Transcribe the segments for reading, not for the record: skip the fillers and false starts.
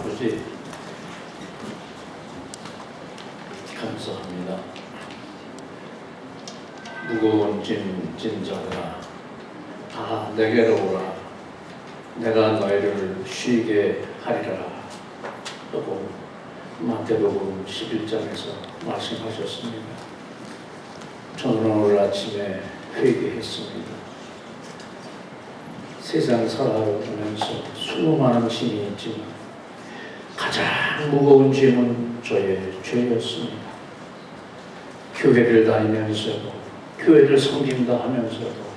아버지, 감사합니다. 무거운 짐 진자들아, 다 내게로 오라. 내가 너희를 쉬게 하리라 하고 마태복음 11장에서 말씀하셨습니다. 저는 오늘 아침에 회개했습니다. 세상 살아가면서 수많은 짐이 있지만 가장 무거운 짐은 저의 죄였습니다. 교회를 다니면서도, 교회를 섬긴다 하면서도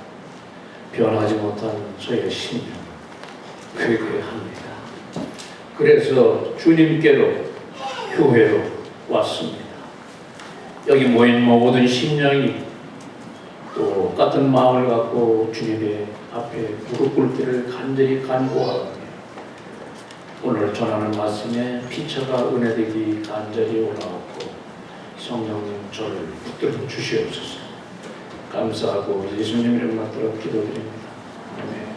변하지 못한 저의 신념 회개합니다. 그래서 주님께로, 교회로 왔습니다. 여기 모인 모든 심령이 똑같은 마음을 갖고 주님의 앞에 무릎 꿇기를 간절히 간구하오며, 오늘 전하는 말씀에 피처가 은혜되기 간절히 올라왔고 성령님 저를 붙들어 주시옵소서. 감사하고 예수님 이름 받들어 기도드립니다. 아멘.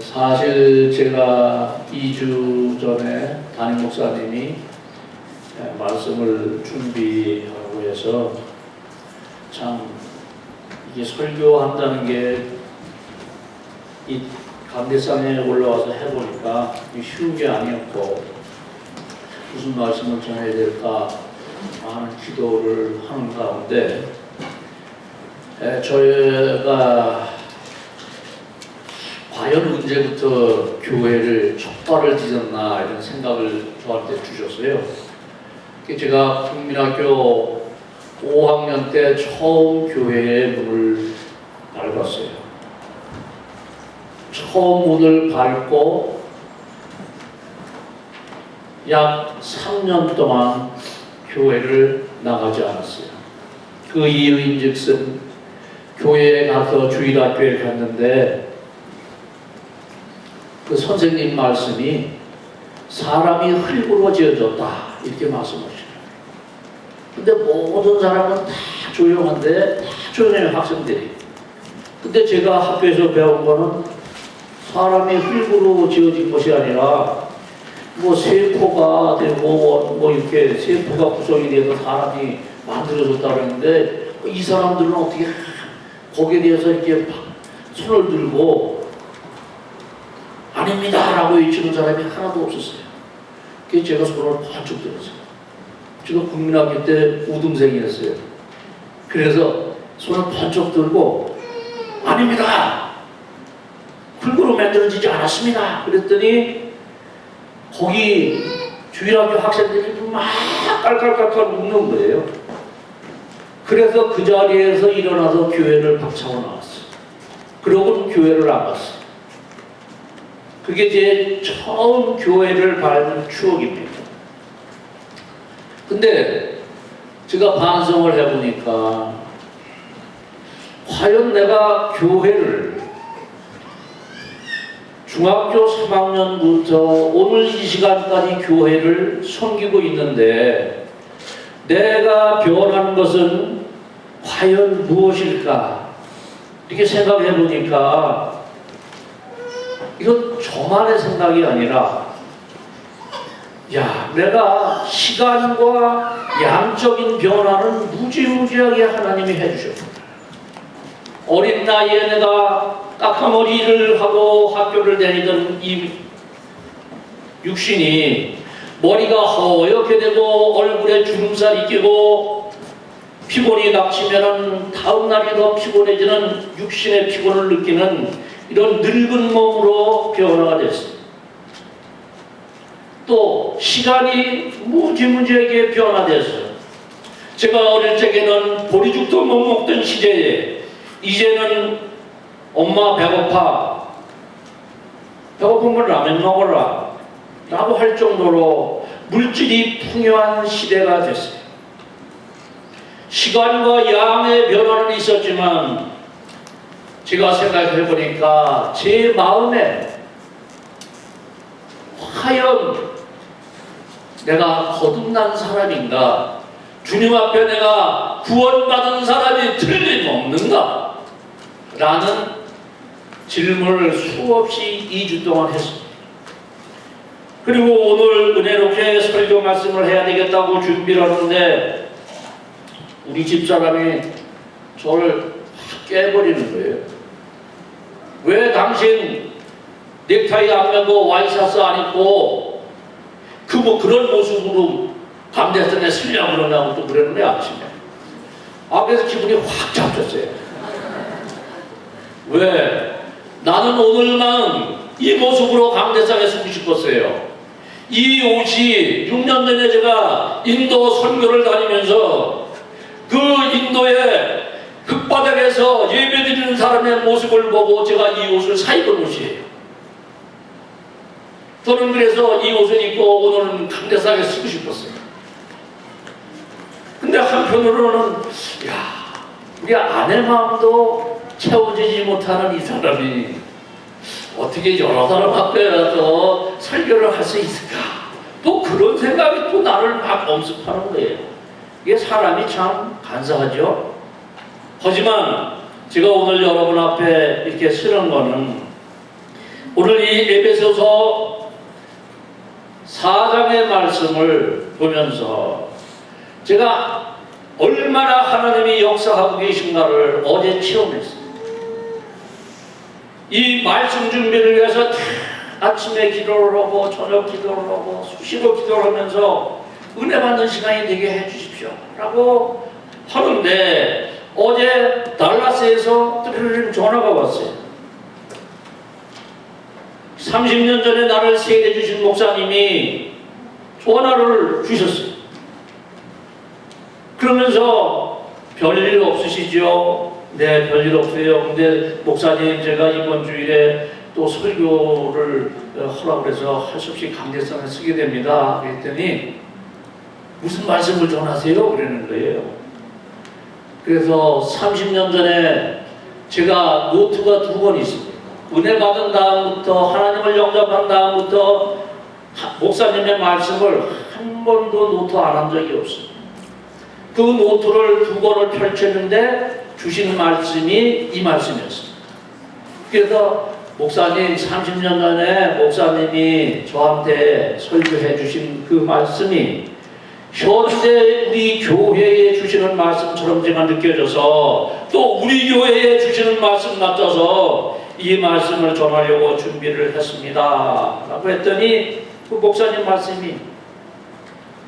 사실 제가 2주 전에 담임 목사님이 말씀을 준비하고 해서 참 이게 설교한다는 게 이 감대상에 올라와서 해보니까 쉬운 게 아니었고 무슨 말씀을 전해야 될까 많은 기도를 하는 가운데 저희가 과연 언제부터 교회를 첫 발을 디뎠나 이런 생각을 저한테 주셨어요. 제가 국민학교 5학년 때 처음 교회의 문을 밟았어요. 처음 문을 밟고 약 3년 동안 교회를 나가지 않았어요. 그 이유인즉슨 교회에 가서 주일학교에 갔는데 그 선생님 말씀이 사람이 흙으로 지어졌다 이렇게 말씀하시더라고요. 근데 모든 사람은 다 조용한데 다 조용해요, 학생들이. 근데 제가 학교에서 배운 거는 사람이 흙으로 지어진 것이 아니라 뭐 세포가 되고 뭐 이렇게 세포가 구성이 돼서 사람이 만들어졌다고 했는데 이 사람들은 어떻게 거기에 대해서 이렇게 손을 들고 아닙니다 라고 외치는 사람이 하나도 없었어요. 그래서 제가 손을 번쩍 들었어요. 제가 국민학교 때 우등생이었어요. 그래서 손을 번쩍 들고 아닙니다, 흙으로 만들어지지 않았습니다 그랬더니 거기 주일학교 학생들이 막 깔깔깔깔 웃는 거예요. 그래서 그 자리에서 일어나서 교회를 박차고 나왔어요. 그러고는 교회를 안 갔어요. 그게 제 처음 교회를 밟은 추억입니다. 근데 제가 반성을 해보니까 과연 내가 교회를 중학교 3학년부터 오늘 이 시간까지 교회를 섬기고 있는데 내가 변한 것은 과연 무엇일까? 이렇게 생각해 보니까 이건 저만의 생각이 아니라 내가 시간과 양적인 변화는 무지무지하게 하나님이 해주셨구나. 어린 나이에 내가 까까머리를 하고 학교를 다니던 이 육신이 머리가 허옇게 되고 얼굴에 주름살이 끼고 피곤이 닥치면 다음 날이 더 피곤해지는 육신의 피곤을 느끼는 이런 늙은 몸으로 변화가 됐습니다. 또 시간이 무지무지하게 변화됐어요. 제가 어릴 적에는 보리죽도 못 먹던 시대에 이제는 엄마 배고파, 배고프면 라면 먹어라 라고 할 정도로 물질이 풍요한 시대가 됐어요. 시간과 양의 변화는 있었지만 제가 생각해 보니까 제 마음에 과연 내가 거듭난 사람인가, 주님 앞에 내가 구원받은 사람이 틀림없는가 라는 질문을 수없이 2주 동안 했습니다. 그리고 오늘 은혜롭게 설교 말씀을 해야 되겠다고 준비를 하는데 우리 집사람이 저를 깨버리는 거예요. 왜 당신 넥타이 안 매고 와이셔츠 안 입고 그런 모습으로 감대선에 쓰려고 그러냐고 또 그러는데 아침에. 그래서 기분이 확 잡혔어요. 왜? 나는 오늘만 이 모습으로 감대상에 쓰고 싶었어요. 이 옷이 6년 전에 제가 인도 선교를 다니면서 그 인도의 흙바닥에서 예배드리는 사람의 모습을 보고 제가 이 옷을 사 입은 옷이에요. 저는 그래서 이 옷을 입고 오늘은 감대상에 쓰고 싶었어요. 근데 한편으로는 우리 아내 마음도 채워지지 못하는 이 사람이 어떻게 여러 사람 앞에 가서 설교를 할 수 있을까? 또 그런 생각이 또 나를 막 엄습하는 거예요. 이게 사람이 참 간사하죠. 하지만 제가 오늘 여러분 앞에 이렇게 쓰는 거는 오늘 이 에베소서 4장의 말씀을 보면서 제가 얼마나 하나님이 역사하고 계신가를 어제 체험했어요. 이 말씀 준비를 위해서 아침에 기도를 하고 저녁 기도를 하고 수시로 기도를 하면서 은혜 받는 시간이 되게 해주십시오 라고 하는데 어제 달라스에서 전화가 왔어요. 30년 전에 나를 세례 주신 목사님이 전화를 주셨어요. 그러면서 별일 없으시죠? 네, 별일 없어요. 근데 목사님 제가 이번 주일에 또 설교를 하라고 해서 할 수 없이 감대상을 쓰게 됩니다. 그랬더니 무슨 말씀을 전하세요? 그러는 거예요. 그래서 30년 전에 제가 노트가 2권 있습니다. 은혜 받은 다음부터 하나님을 영접한 다음부터 목사님의 말씀을 한 번도 노트 안 한 적이 없어요. 그 노트를 2권을 펼쳤는데 주신 말씀이 이 말씀이었습니다. 그래서 목사님 30년 전에 목사님이 저한테 설교해 주신 그 말씀이 현대 우리 교회에 주시는 말씀처럼 제가 느껴져서 또 우리 교회에 주시는 말씀 같아서 이 말씀을 전하려고 준비를 했습니다 라고 했더니 그 목사님 말씀이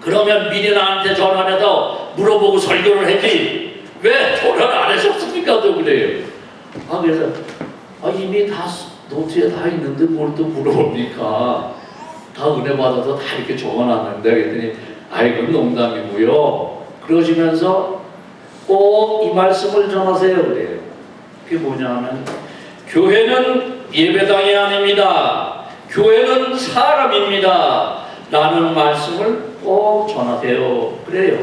그러면 미리 나한테 전화해서 물어보고 설교를 했지 왜 전화를 안 하셨습니까? 또 그래요. 그래서 이미 다 노트에 다 있는데 뭘 또 물어봅니까? 다 은혜 받아서 다 이렇게 적어놨는데 그랬더니 이건 농담이고요. 그러시면서 꼭 이 말씀을 전하세요 그래요. 그게 뭐냐면 교회는 예배당이 아닙니다. 교회는 사람입니다. 라는 말씀을 꼭 전하세요. 그래요.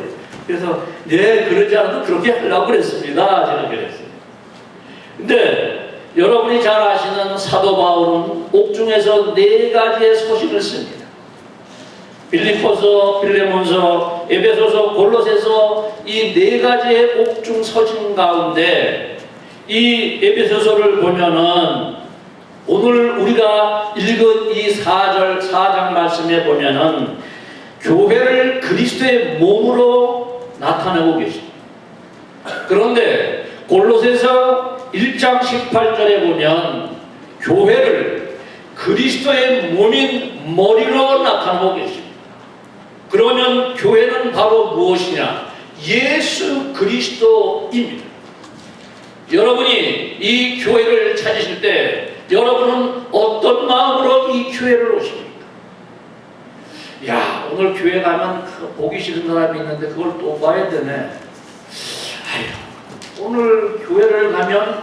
그래서 네 그러지 않아도 그렇게 하려고 그랬습니다. 제가 그랬어요. 근데 여러분이 잘 아시는 사도 바울은 옥중에서 4가지의 서신을 씁니다. 빌립보서, 빌레몬서, 에베소서, 골로새서 이 4가지의 옥중 서신 가운데 이 에베소서를 보면은 오늘 우리가 읽은 이 4장 말씀에 보면은 교회를 그리스도의 몸으로 나타내고 계십니다. 그런데 골로새서 1장 18절에 보면 교회를 그리스도의 몸인 머리로 나타내고 계십니다. 그러면 교회는 바로 무엇이냐? 예수 그리스도입니다. 여러분이 이 교회를 찾으실 때 여러분은 어떤 마음으로 이 교회를 오십니까? 오늘 교회 가면 보기 싫은 사람이 있는데 그걸 또 봐야 되네. 오늘 교회를 가면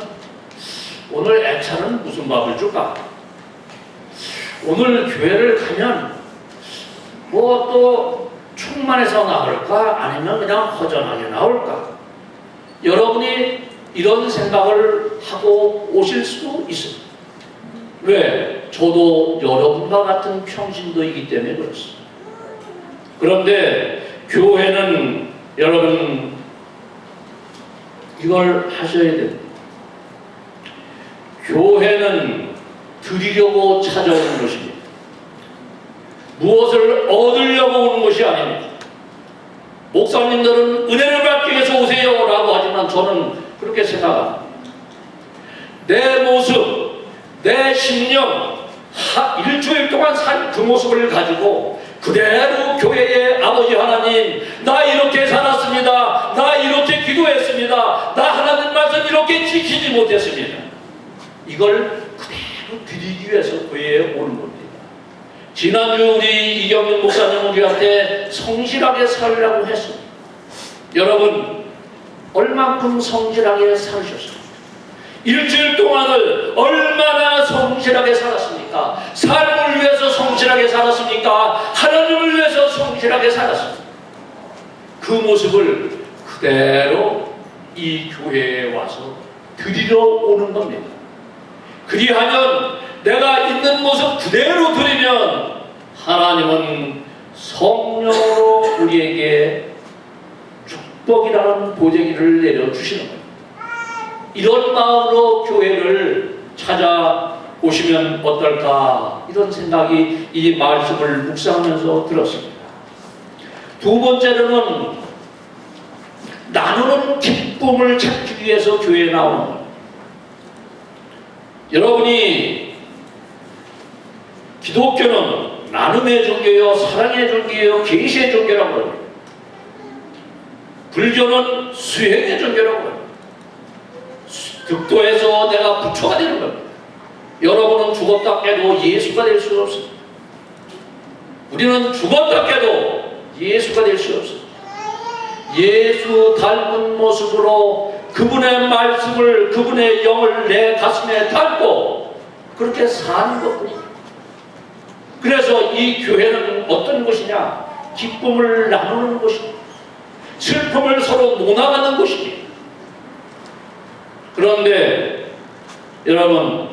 오늘 애차는 무슨 밥을 줄까? 오늘 교회를 가면 뭐 또 충만해서 나올까? 아니면 그냥 허전하게 나올까? 여러분이 이런 생각을 하고 오실 수 있습니다. 왜? 저도 여러분과 같은 평신도이기 때문에 그렇습니다. 그런데 교회는 여러분 이걸 하셔야 됩니다. 교회는 드리려고 찾아오는 것입니다. 무엇을 얻으려고 오는 것이 아닙니다. 목사님들은 은혜를 받기 위해서 오세요 라고 하지만 저는 그렇게 생각합니다. 내 모습, 내 심령, 일주일 동안 산 그 모습을 가지고 그대로 교회의 아버지 하나님, 나 이렇게 살았습니다. 나 이렇게 기도했습니다. 나 하나님 말씀 이렇게 지키지 못했습니다. 이걸 그대로 드리기 위해서 교회에 오는 겁니다. 지난주 우리 이경민 목사님 우리한테 성실하게 살라고 했습니다. 여러분, 얼만큼 성실하게 살으셨습니까? 일주일 동안을 얼마나 성실하게 살았습니까? 삶을 위해서 성실하게 살았습니까? 하나님을 위해서 성실하게 살았습니까? 그 모습을 그대로 이 교회에 와서 드리러 오는 겁니다. 그리하면 내가 있는 모습 그대로 드리면 하나님은 성령으로 우리에게 축복이라는 보재기를 내려주시는 겁니다. 이런 마음으로 교회를 찾아오시면 어떨까, 이런 생각이 이 말씀을 묵상하면서 들었습니다. 두 번째로는 나누는 기쁨을 찾기 위해서 교회에 나오는 겁니다. 여러분이 기독교는 나눔의 종교요, 사랑의 종교요, 계시의 종교라고 합니다. 불교는 수행의 종교라고 합니다. 득도해서 내가 부처가 되는 겁니다. 여러분은 죽었다 깨도 예수가 될 수가 없습니다. 우리는 죽었다 깨도 예수가 될 수가 없습니다. 예수 닮은 모습으로 그분의 말씀을, 그분의 영을 내 가슴에 담고 그렇게 사는 것뿐입니다. 그래서 이 교회는 어떤 것이냐? 기쁨을 나누는 것입니다. 슬픔을 서로 논하는 것입니다. 그런데 여러분,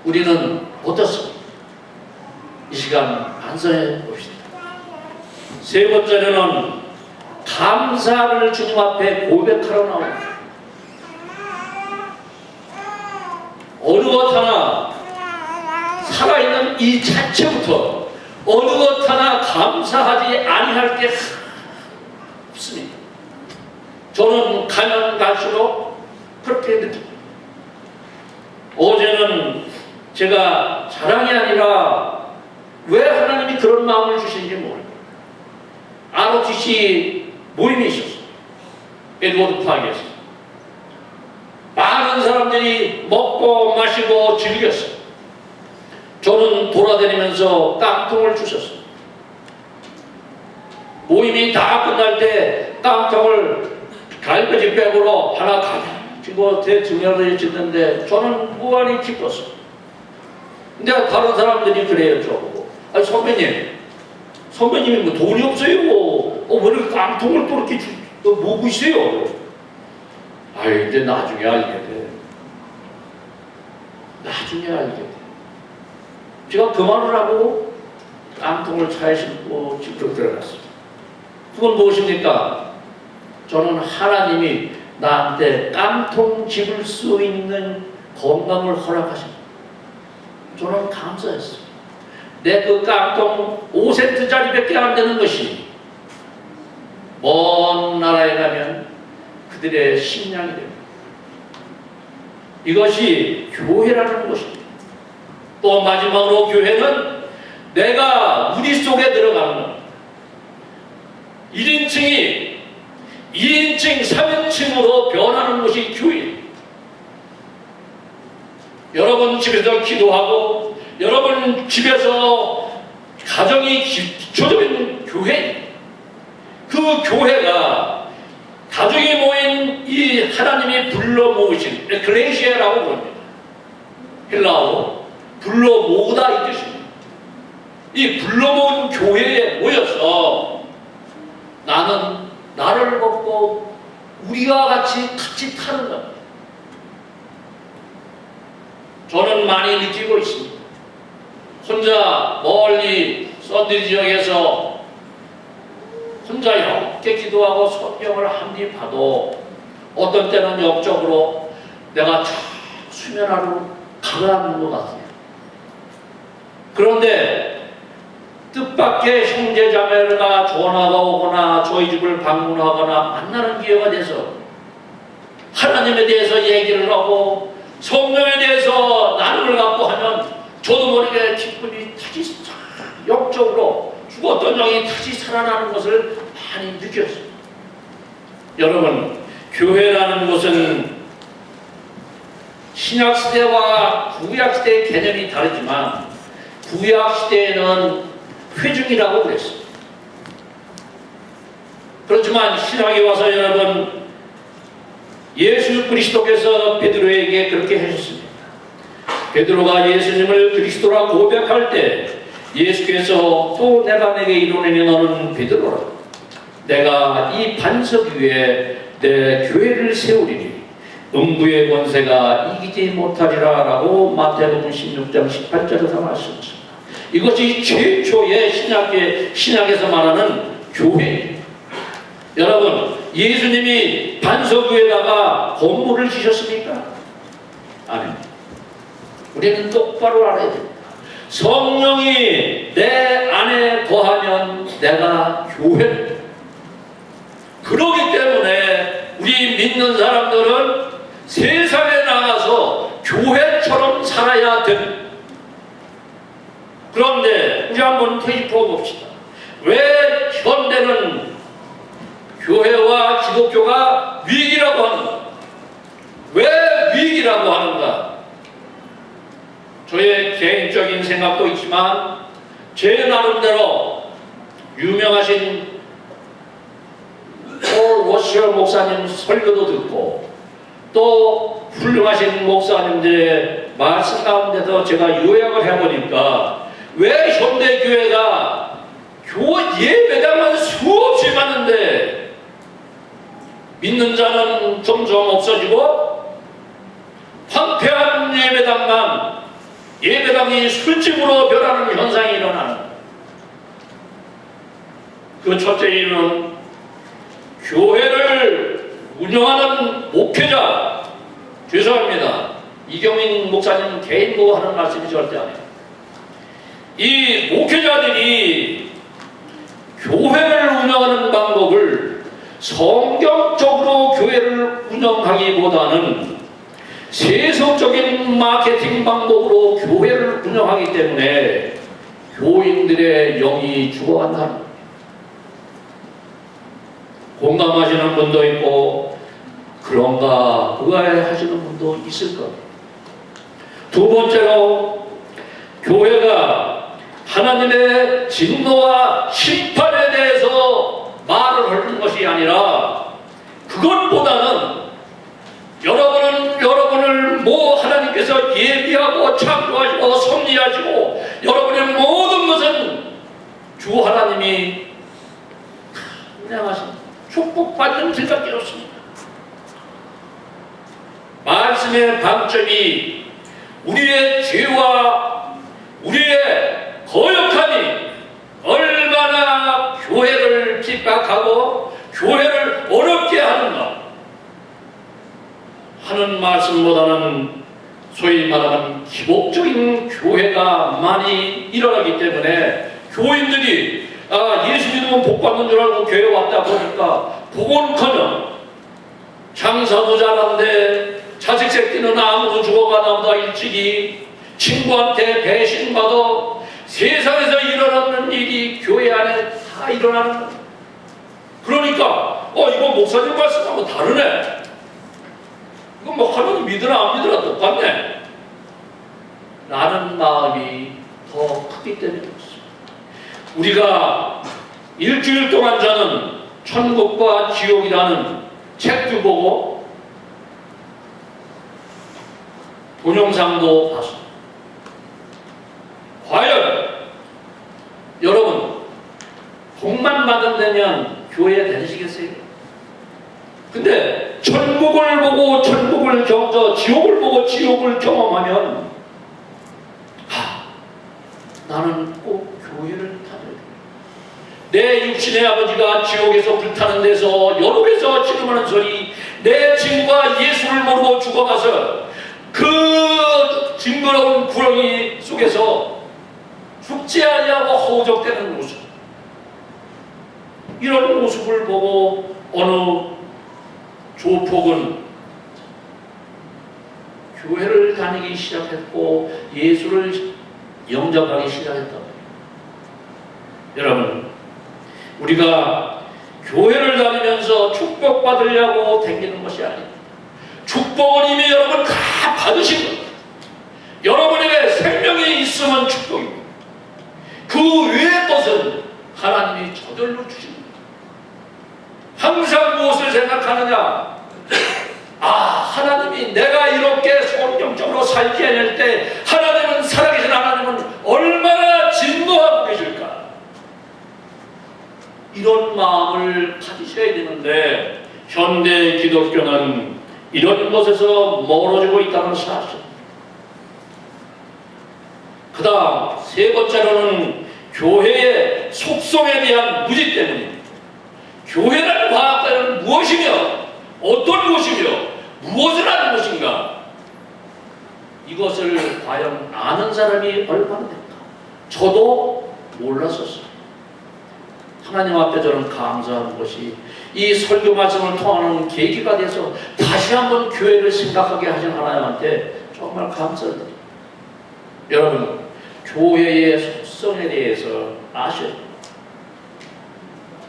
우리는 어떻습니까? 이 시간 반성해 봅시다. 세 번째로는 감사를 주님 앞에 고백하러 나옵니다. 어느 것 하나 살아있는 이 자체부터 어느 것 하나 감사하지 아니할 게 없습니다. 저는 가면 갈수록 그렇게 느낍니다. 어제는 제가 자랑이 아니라 왜 하나님이 그런 마음을 주시는지 모르겠어요. ROTC 모임이 있었어요. 에드워드 파크에서. 많은 사람들이 먹고 마시고 즐겼어요. 저는 돌아다니면서 깡통을 주셨어요. 모임이 다 끝날 때 깡통을 갈거지 백으로 하나 가지고 제 등에 짓는데 저는 무한히 기뻤어요. 근데 다른 사람들이 그래요, 저보고. 아니, 선배님이 뭐 돈이 없어요. 왜 이렇게 깡통을 또 이렇게 모으고 있어요? 아이, 이제 나중에 알게 돼. 나중에 알게 돼. 제가 그 말을 하고 깡통을 차에 싣고 집으로 들어갔어요. 그건 무엇입니까? 저는 하나님이 나한테 깡통 집을 수 있는 건강을 허락하십니다. 저는 감사했어요. 내 그 깡통 5센트짜리밖에 안 되는 것이 먼 나라에 가면 그들의 식량이 됩니다. 이것이 교회라는 것입니다. 또 마지막으로 교회는 내가 우리 속에 들어가는 것. 1인칭이 2인칭, 3인칭으로 변하는 것이 교회입니다. 여러분 집에서 기도하고 여러분 집에서 가정이 기초적인 교회, 그 교회가 가족이 모인 이 하나님이 불러 모으신 에클레시아라고 부릅니다. 헬라어로 불러 모으다 이 뜻입니다. 이 불러 모은 교회에 모여서 나는 나를 먹고 우리와 같이 타는 겁니다. 저는 많이 느끼고 있습니다. 혼자 멀리 썬디 지역에서 혼자 이렇게 기도하고 성경을 한입 봐도 어떤 때는 영적으로 내가 수면 아래로 가라앉는 것 같아요. 그런데 뜻밖의 형제자매가 전화가 오거나 저희 집을 방문하거나 만나는 기회가 돼서 하나님에 대해서 얘기를 하고 성령에 대해서 나눔을 갖고 하면 저도 모르게 기쁨이 다시 영적으로 죽었던 영이 다시 살아나는 것을 많이 느꼈어요. 여러분, 교회라는 것은 신약시대와 구약시대의 개념이 다르지만 구약시대에는 회중이라고 그랬어요. 그렇지만 신약에 와서 여러분, 예수 그리스도께서 베드로에게 그렇게 하셨습니다. 베드로가 예수님을 그리스도라 고백할 때 예수께서 또 내가 내게 이르노니 너는 베드로라. 내가 이 반석 위에 내 교회를 세우리니 음부의 권세가 이기지 못하리라 라고 마태복음 16장 18절에서 말씀하셨습니다. 이것이 최초의 신약에서 말하는 교회입니다. 여러분, 예수님이 반석 위에다가 건물을 지셨습니까? 아닙니다. 우리는 똑바로 알아야 됩니다. 성령이 내 안에 거하면 내가 교회입니다. 그렇기 때문에 우리 믿는 사람들은 세상에 나가서 교회처럼 살아야 됩니다. 그런데 우리 한번 되짚어 봅시다. 왜 현대는 교회와 기독교가 위기라고 하는가? 왜 위기라고 하는가? 저의 개인적인 생각도 있지만 제 나름대로 유명하신 폴 워셔 목사님 설교도 듣고 또 훌륭하신 목사님들의 말씀 가운데서 제가 요약을 해보니까 왜 현대교회가 예배당은 수없이 많은데 믿는 자는 점점 없어지고 황폐한 예배당이 술집으로 변하는 현상이 일어나는 그 첫째 이유는 교회를 운영하는 목회자, 죄송합니다. 이경민 목사님 개인 보고 하는 말씀이 절대 아니에요. 이 목회자들이 교회를 운영하는 방법을 성경적으로 교회를 운영하기보다는 세속적인 마케팅 방법으로 교회를 운영하기 때문에 교인들의 영이 죽어간다는 겁니다. 공감하시는 분도 있고 그런가 의아해하시는 분도 있을 겁니다. 두 번째로 교회가 하나님의 진노와 심판에 대해서 말을 하는 것이 아니라 그것보다는 여러분을 하나님께서 예비하고 창조하시고 섭리하시고 여러분의 모든 것은 주 하나님이 운행하신 축복받는 생각이 없습니다. 말씀의 방점이 우리의 죄와 우리의 거역함이 얼마나 교회를 핍박하고 교회를 어렵게 하는가 하는 말씀보다는 소위 말하는 기복적인 교회가 많이 일어나기 때문에 교인들이 예수 믿으면 복 받는 줄 알고 교회 왔다 보니까 복은커녕 장사도 잘하는데 자식 새끼는 아무도 죽어가 나보다 일찍이 친구한테 배신받아 세상에서 일어나는 일이 교회 안에 다 일어나는 거예요. 그러니까 이거 목사님 말씀하고 다르네. 이거 뭐 하나님 믿으나 안 믿으나 똑같네 라는 마음이 더 크기 때문에 그렇습니다. 우리가 일주일 동안 저는 천국과 지옥이라는 책도 보고 동영상도 봤습니다. 과연 여러분 복만 받은다면 교회에 다니시겠어요? 근데 천국을 보고 천국을 경저 지옥을 보고 지옥을 경험하면 나는 꼭 교회를 다녀야 돼. 내 육신의 아버지가 지옥에서 불타는 데서 여름에서 지르하는 소리 내 친구가 예수를 모르고 죽어가서 그 징그러운 구렁이 속에서 죽지 아니하고 허우적대는 모습, 이런 모습을 보고 어느 조폭은 교회를 다니기 시작했고 예수를 영접하기 시작했다. 여러분, 우리가 교회를 다니면서 축복받으려고 다니는 것이 아닙니다. 축복은 이미 여러분 다 받으신 겁니다. 여러분에게 생명이 있으면 축복입니다. 그 외의 것은 하나님이 저절로 주십니다. 항상 무엇을 생각하느냐? 하나님이 내가 이렇게 성경적으로 살지 않을 때 하나님은, 살아계신 하나님은 얼마나 진노하고 계실까? 이런 마음을 가지셔야 되는데 현대 기독교는 이런 것에서 멀어지고 있다는 사실. 그 다음 세 번째로는 교회의 속성에 대한 무지 때문입니다. 교회라는 과학자는 무엇이며 어떤 곳이며 무엇을 하는 것인가? 이것을 과연 아는 사람이 얼마나 될까? 저도 몰랐었어요. 하나님 앞에 저는 감사하는 것이 이 설교 말씀을 통하는 계기가 돼서 다시 한번 교회를 생각하게 하신 하나님한테 정말 감사드립니다. 여러분, 교회의 속성에 대해서 아셔야 됩니다.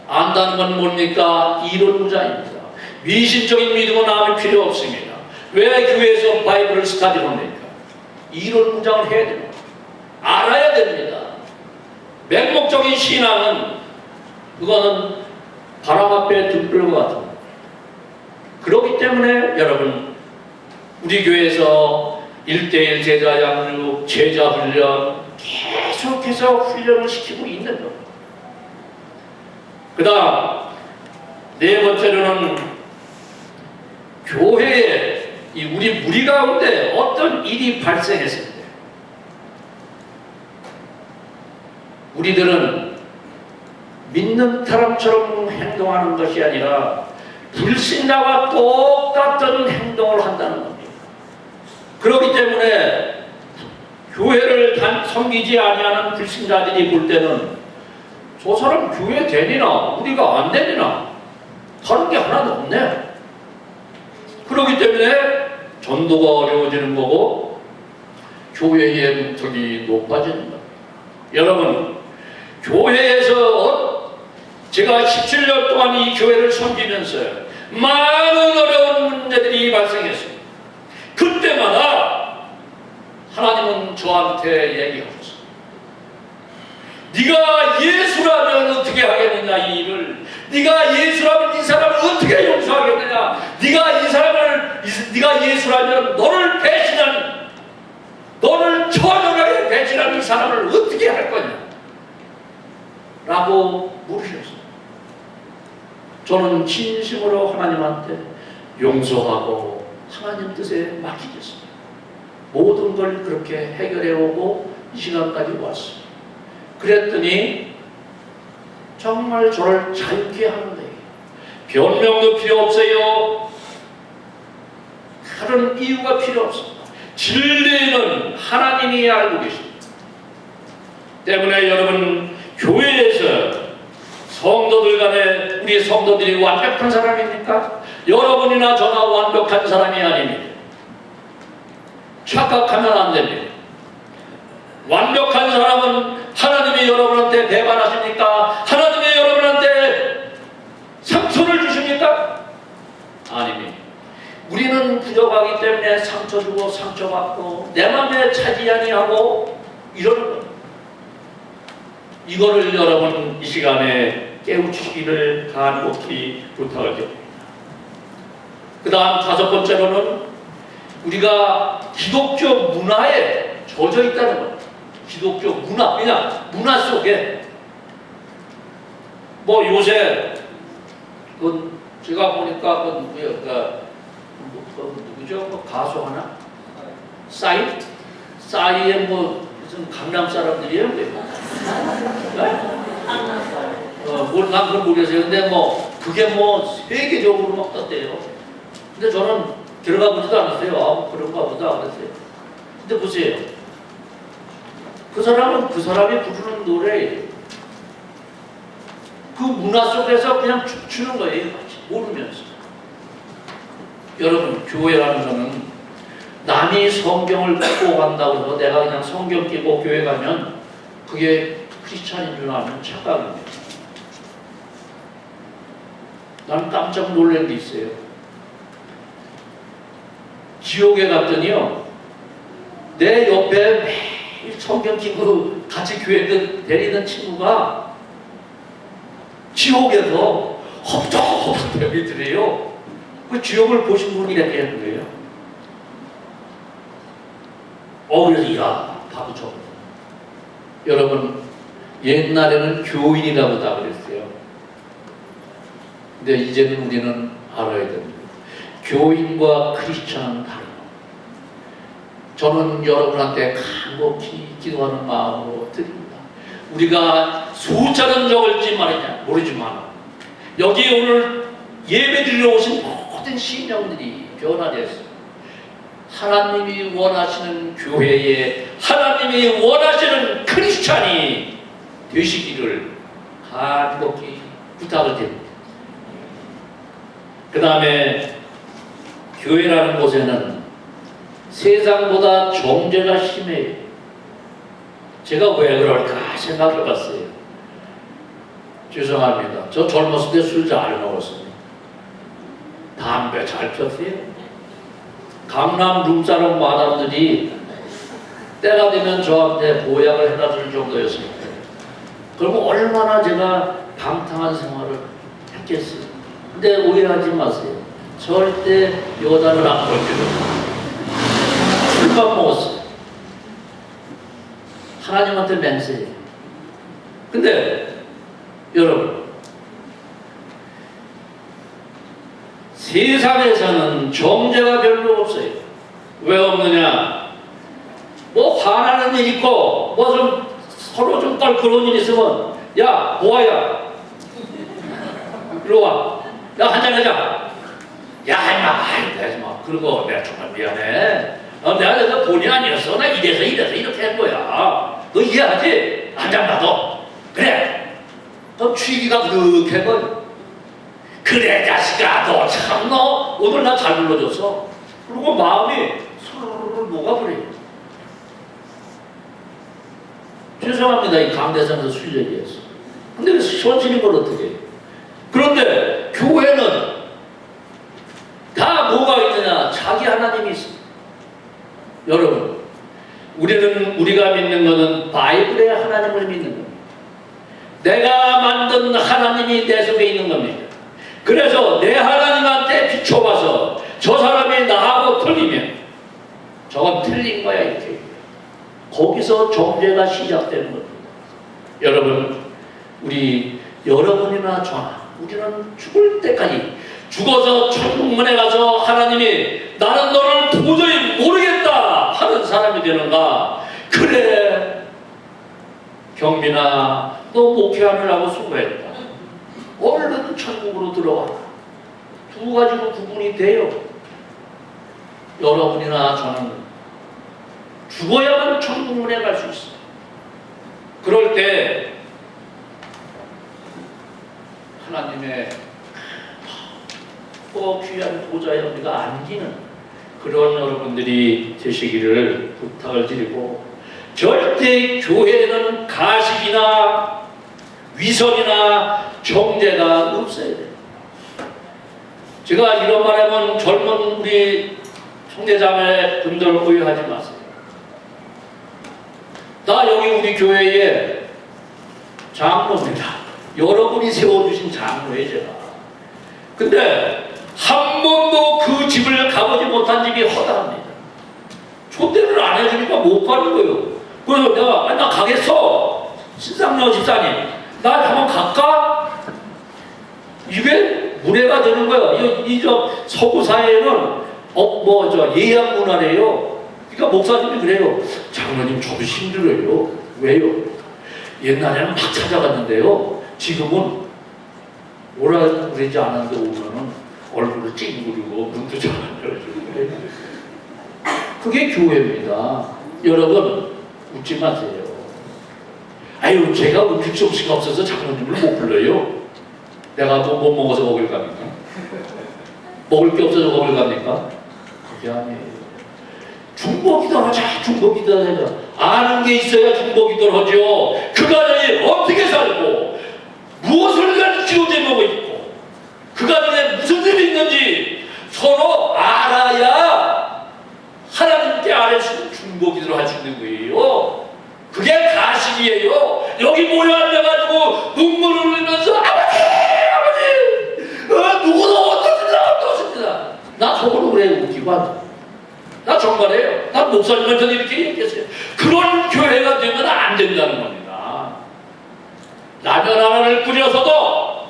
안다는 건 뭡니까? 이론무자입니다. 미신적인 믿음은 아무 필요 없습니다. 왜 교회에서 바이블을 스타디합니까? 이론무장을 해야 됩니다. 알아야 됩니다. 맹목적인 신앙은 그거는 바람 앞에 등불과 같은. 그렇기 때문에 여러분, 우리 교회에서 1:1 제자 양육, 제자 훈련 계속해서 훈련을 시키고 있는 겁니다. 그 다음 네 번째로는 교회에 우리 무리 가운데 어떤 일이 발생했을 때 우리들은 믿는 사람처럼 행동하는 것이 아니라 불신자와 똑같은 행동을 한다는 겁니다. 그렇기 때문에 교회를 섬기지 아니하는 불신자들이 볼 때는 저 사람 교회 되니나 우리가 안 되니나 다른 게 하나도 없네. 그렇기 때문에 전도가 어려워지는 거고 교회의 문턱이 높아지는 겁니다. 여러분, 교회에서 제가 17년 동안 이 교회를 섬기면서 많은 어려운 문제들이 발생했습니다. 그때마다 하나님은 저한테 얘기하셨어요. 네가 예수라면 어떻게 하겠느냐, 이 일을. 네가 예수라면 이 사람을 어떻게 용서하겠느냐. 네가 예수라면 너를 배신한, 너를 처절하게 배신한 이 사람을 어떻게 할 거냐 라고 물으셨어요. 저는 진심으로 하나님한테 용서하고 하나님 뜻에 맡기겠습니다. 모든 걸 그렇게 해결해 오고 이 시간까지 왔어요. 그랬더니 정말 저를 자유케 하는 거예요. 변명도 필요 없어요. 다른 이유가 필요 없습니다. 진리는 하나님이 알고 계십니다. 때문에 여러분, 교회에서 성도들 간에 우리 성도들이 완벽한 사람입니까? 여러분이나 저나 완벽한 사람이 아닙니다. 착각하면 안 됩니다. 완벽한 사람은 하나님이 여러분한테 배반하십니까? 하나님이 여러분한테 상처를 주십니까? 아닙니다. 우리는 부족하기 때문에 상처 주고 상처받고 내 맘에 차지 아니하고 이러는 겁니다. 이거를 여러분 이 시간에 깨우치기를 간곡히 부탁을 드립니다. 그 다음 다섯 번째로는 우리가 기독교 문화에 젖어 있다는 겁니다. 기독교 문화, 그냥 문화 속에 뭐 요새 제가 보니까 누구죠? 가수 하나? 싸이의 무슨 강남 사람들이에요? 네? 난 그걸 모르겠어요. 근데 그게 세계적으로 막 떴대요. 근데 저는 들어가 보지도 않았어요. 아, 그런가 보다 그랬어요. 근데 보세요. 그 사람은 그 사람이 부르는 노래예요. 그 문화 속에서 그냥 춤추는 거예요. 모르면서. 여러분, 교회라는 거는 남이 성경을 끼고 간다고 해서 내가 그냥 성경 끼고 교회 가면 그게 크리스찬인 줄 아는 착각입니다. 나는 깜짝 놀란 게 있어요. 지옥에 갔더니요, 내 옆에 매일 성경 끼고 같이 교회 다니는 친구가 지옥에서 헛떡헛떡 뱀이더래요. 그 지옥을 보신 분이 이렇게 하는 거예요. 그래서 야, 바보 쳐. 여러분, 옛날에는 교인이라고 다 그랬어요. 근데 이제는 우리는 알아야 됩니다. 교인과 크리스찬은 다르다. 저는 여러분한테 간곡히 기도하는 마음으로 드립니다. 우리가 숫자는 적을지 말이냐 모르지만 여기 오늘 예배드리러 오신 모든 심령들이 변화되었습니다. 하나님이 원하시는 교회에 하나님이 원하시는 크리스찬이 되시기를 간곡히 부탁을 드립니다. 그 다음에 교회라는 곳에는 세상보다 정죄가 심해요. 제가 왜 그럴까 생각해 봤어요. 죄송합니다. 저 젊었을 때 술 잘 먹었어요. 담배 잘 폈어요. 강남 룸사롱 마담들이 때가 되면 저한테 보약을 해다 줄 정도였습니다. 그러면 얼마나 제가 방탕한 생활을 했겠어요. 근데 오해하지 마세요. 절대 여자를 안 걸거든요. 술만 먹었어요. 하나님한테 맹세해요. 근데 여러분, 세상에서는 정죄가 별로 없어요. 왜 없느냐? 뭐 화나는 일 있고 뭐 좀 서로 좀 떨그러운 일 있으면 야 보아야 이리 와. 야 한잔 하자. 야 임마 말도 하지 마. 그리고 내가 정말 미안해. 내가 본의 아니었어. 나 이래서 이렇게 한 거야. 너 이해하지? 한잔 받아. 그래. 너 취기가 그렇게 거. 그래 자식아 너 참 너 오늘 나 잘 불러줬어. 그리고 마음이 서로를 녹아버려요. 죄송합니다. 이 강대상에서 술 얘기했어. 근데 시원치는 걸 어떻게 해요? 그런데 교회는 다 뭐가 있느냐? 자기 하나님이 있습니다. 여러분, 우리가 믿는 것은 바이블의 하나님을 믿는 겁니다. 내가 만든 하나님이 내 속에 있는 겁니다. 그래서 내 하나님한테 비춰봐서 저 사람이 나하고 틀리면 저건 틀린 거야 이렇게. 거기서 정죄가 시작되는 겁니다. 여러분, 여러분이나 저나 우리는 죽을 때까지 죽어서 천국문에 가서 하나님이 나는 너를 도저히 모르겠다 하는 사람이 되는가? 그래 경민아 너 목회하느라고 수고했다. 얼른 천국으로 들어와. 두 가지로 구분이 돼요. 여러분이나 저는 죽어야만 천국문에 갈 수 있어요. 그럴 때 하나님의 귀한 보좌에 우리가 앉는 그런 여러분들이 되시기를 부탁을 드리고, 절대 교회에는 가식이나 위선이나 정죄가 없어야 돼요. 제가 이런 말하면 젊은 우리 형제자매 분들 오해하지 마세요. 나 여기 우리 교회에 장로입니다. 여러분이 세워주신 장로예요, 제가. 근데 한 번도 그 집을 가보지 못한 집이 허다합니다. 초대를 안 해주니까 못 가는 거예요. 그래서 내가 나 가겠어. 신상로 집사님 나 한번 갈까? 이게 문제가 되는 거예요. 저 서구 사회에는 예약 문화래요. 그러니까 목사님이 그래요. 장로님 저도 힘들어요. 왜요? 옛날에는 막 찾아갔는데요. 지금은 오라 그러지 않았는데 오면은 얼굴을 찡그리고 눈도 잘 안 열어주고. 그게 교회입니다. 여러분 웃지 마세요. 아유 제가 음식 솜씨가 없어서 장로님을 못 불러요. 내가 뭐 못 먹어서 먹을 겁니까? 먹을 게 없어서 먹을 겁니까? 그게 아니에요. 중보기도 하자. 중보기도 하자. 아는 게 있어야 중보기도 하죠. 그 가정이 어떻게 살고 무엇을 가지고 지어지고 있고 그 가정에 무슨 일이 있는지 서로 알아야 하나님께 아래서 중보기도를 할 수 있는 거예요. 그게 가식이에요. 여기 모여 앉아가지고 눈물을 흘리면서 아버지 누구도 어떻습니다. 나 속으로 그래 웃기고 하죠. 나 정말이에요. 나 목사님한테 이렇게 얘기했어요. 그런 교회가 되면 안 된다는 겁니다. 라면 하나를 끓여서도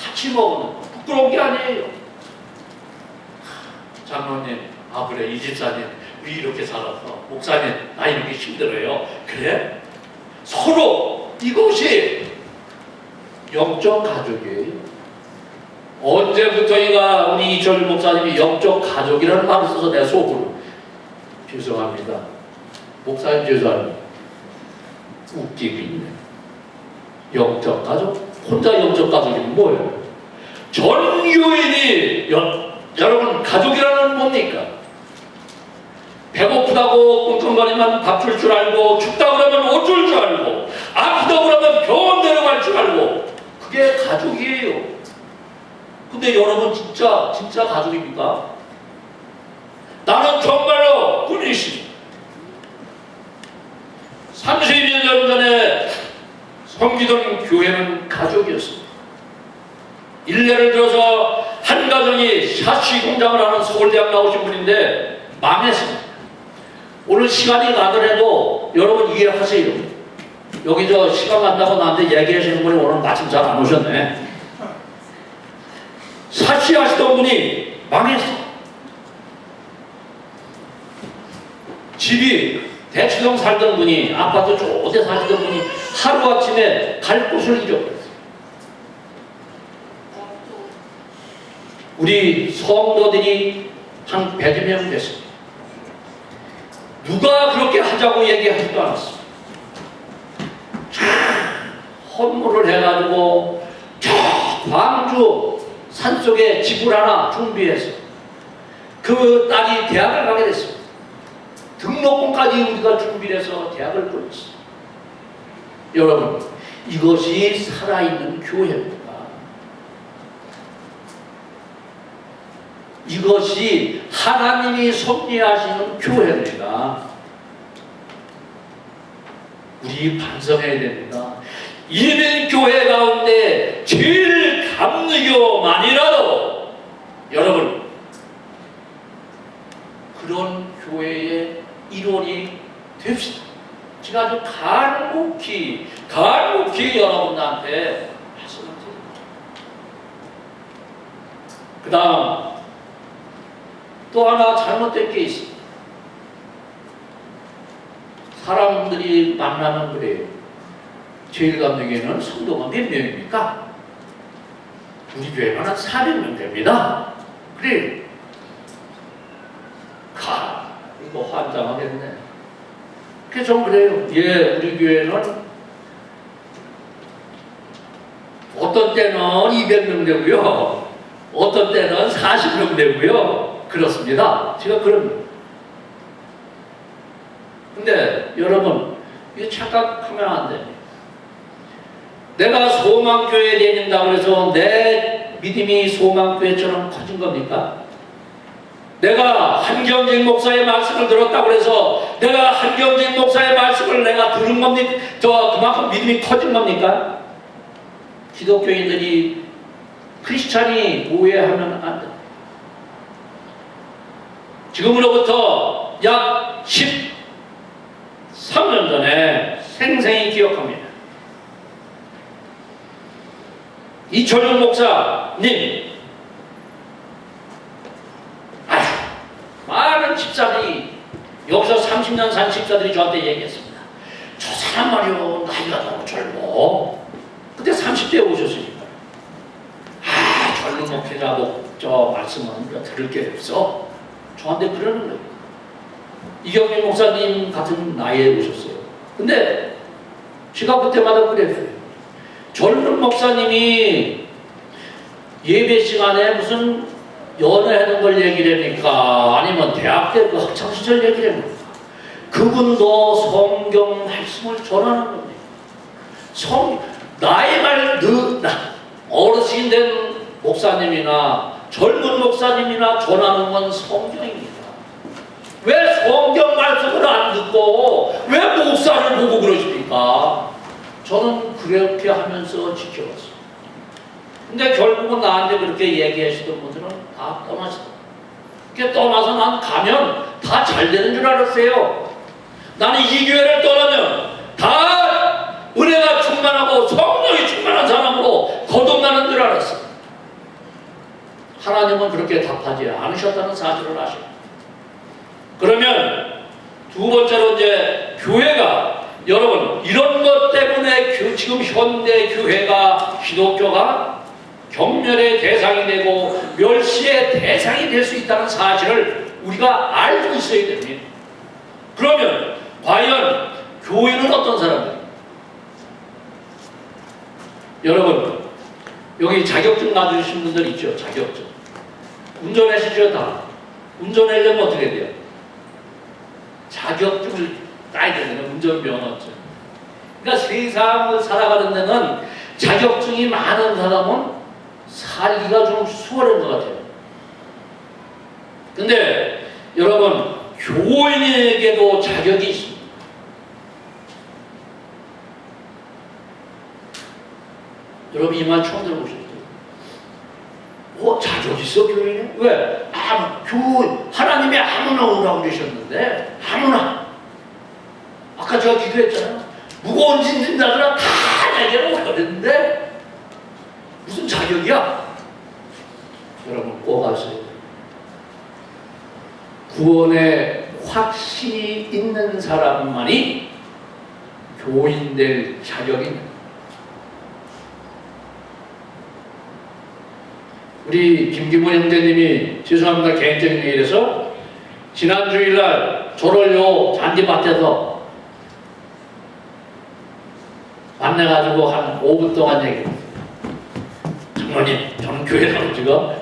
같이 먹는 거 부끄러운 게 아니에요. 장로님, 아 그래 이 집사님 우리 이렇게 살았어. 목사님 나 이렇게 힘들어요. 그래? 서로 이것이 영적 가족이에요. 언제부터인가 우리 이철 목사님이 영적 가족이라는 말을 써서 내 속으로 죄송합니다. 목사님 죄송합니다. 웃기고 있네. 영적 가족? 혼자 영적 가족이면 뭐예요? 전 교인이 여러분 가족이라는 뭡니까? 배고프다고 끙끙거리면 밥 줄 줄 알고 춥다고 그러면 옷 줄 줄 알고 아프다고 그러면 병원 데려갈 줄 알고 그게 가족이에요. 근데 여러분 진짜 가족입니까? 나는 정말로 군이십니다. 30년 전에 섬기던 교회는 가족이었습니다. 일례를 들어서 한 가정이 샤시 공장을 하는 서울대학 나오신 분인데 망했습니다. 오늘 시간이 나더라도 여러분 이해하세요. 여기 저 시간 간다고 나한테 얘기하시는 분이 오늘 마침 잘 안 오셨네. 사시하시던 분이 망했어. 집이 대치동 살던 분이 아파트 좋은데 사시던 분이 하루아침에 갈 곳을 잃어버렸어요. 우리 성도들이 한 100여 명 됐습니다. 누가 그렇게 하자고 얘기하지도 않았습니다. 헌물을 해가지고 저 광주 산속에 집을 하나 준비해서 그 딸이 대학을 가게 됐습니다. 등록금까지 우리가 준비를 해서 대학을 보냈습니다. 여러분 이것이 살아있는 교회입니다. 이것이 하나님이 섭리하시는 교회입니다. 우리 반성해야 됩니다. 이민 교회 가운데 제일 감리교만이라도 여러분 그런 교회의 일원이 됩시다. 제가 아주 간곡히 여러분들한테 말씀을 드립니다. 그 다음 또 하나 잘못된 게 있습니다. 사람들이 만나면 그래요. 제일감리교회는 성도가 몇 명입니까? 우리 교회는 한 400명 됩니다. 그래요. 이거 환장하겠네. 그게 좀 그래요. 예, 우리 교회는 어떤 때는 200명 되고요. 어떤 때는 40명 되고요. 그렇습니다. 제가 그런. 근데 여러분, 이거 착각하면 안 돼요. 내가 소망교회에 다닌다고 해서 내 믿음이 소망교회처럼 커진 겁니까? 내가 한경직 목사의 말씀을 들었다고 해서 내가 한경직 목사의 말씀을 내가 들은 겁니까? 그만큼 믿음이 커진 겁니까? 기독교인들이 크리스찬이 오해하면 안 돼. 지금으로부터 약 13년 전에 생생히 기억합니다. 이철용 목사님, 많은 집사들이 여기서 30년 산 집사들이 저한테 얘기했습니다. 저 사람 말이요 나이가 너무 젊어. 그때 30대에 오셨으니까 젊은 목회 내가 저 말씀은 들을 게 없어. 저한테 그러는 거예요. 이경민 목사님 같은 나이에 오셨어요. 근데 제가 그때마다 그랬어요. 젊은 목사님이 예배 시간에 무슨 연애하는 걸 얘기를 합니까? 아니면 대학 때 그 학창시절 얘기를 합니까? 그분도 성경 말씀을 전하는 겁니다. 어르신 된 목사님이나 젊은 목사님이나 전하는 건 성경입니다. 왜 성경 말씀을 안 듣고 왜 목사를 보고 그러십니까? 저는 그렇게 하면서 지켜봤어요. 근데 결국은 나한테 그렇게 얘기하시던 분들은 다 떠나시더라고요. 그렇게 떠나서 난 가면 다 잘 되는 줄 알았어요. 나는 이 교회를 떠나면 다 은혜가 충만하고 성령이 충만한 사람으로 거듭나는 줄 알았어요. 하나님은 그렇게 답하지 않으셨다는 사실을 아셔요. 그러면 두 번째로 이제 교회가 여러분 이런 것 때문에 지금 현대 교회가 기독교가 경멸의 대상이 되고 멸시의 대상이 될 수 있다는 사실을 우리가 알고 있어야 됩니다. 그러면 과연 교회는 어떤 사람들입니까? 여러분 여기 자격증 가지신 분들 있죠? 자격증. 운전하시죠? 다. 운전하려면 어떻게 돼요? 자격증을 따야 되는 운전면허증. 그러니까 세상을 살아가는 데는 자격증이 많은 사람은 살기가 좀 수월한 것 같아요. 근데 여러분 교인에게도 자격이 있습니다. 여러분 이 말 처음 들어보셨죠? 자격 있어 교인에? 왜? 하나님이 아무나 오라고 그러셨는데 아무나. 아까 제가 기도했잖아요. 무거운 짐 진 자들아 다 내게로 오라고 그랬는데 무슨 자격이야? 여러분 꼭 아셔야 돼요. 구원에 확신이 있는 사람만이 교인 될 자격이 있는. 우리 김기문 형제님이 죄송합니다 개인적인 얘기라서 지난 주일날 저를 요 잔디밭에서 만나가지고 한 5분 동안 얘기했어요. 장로님 저는 교회 나온 지가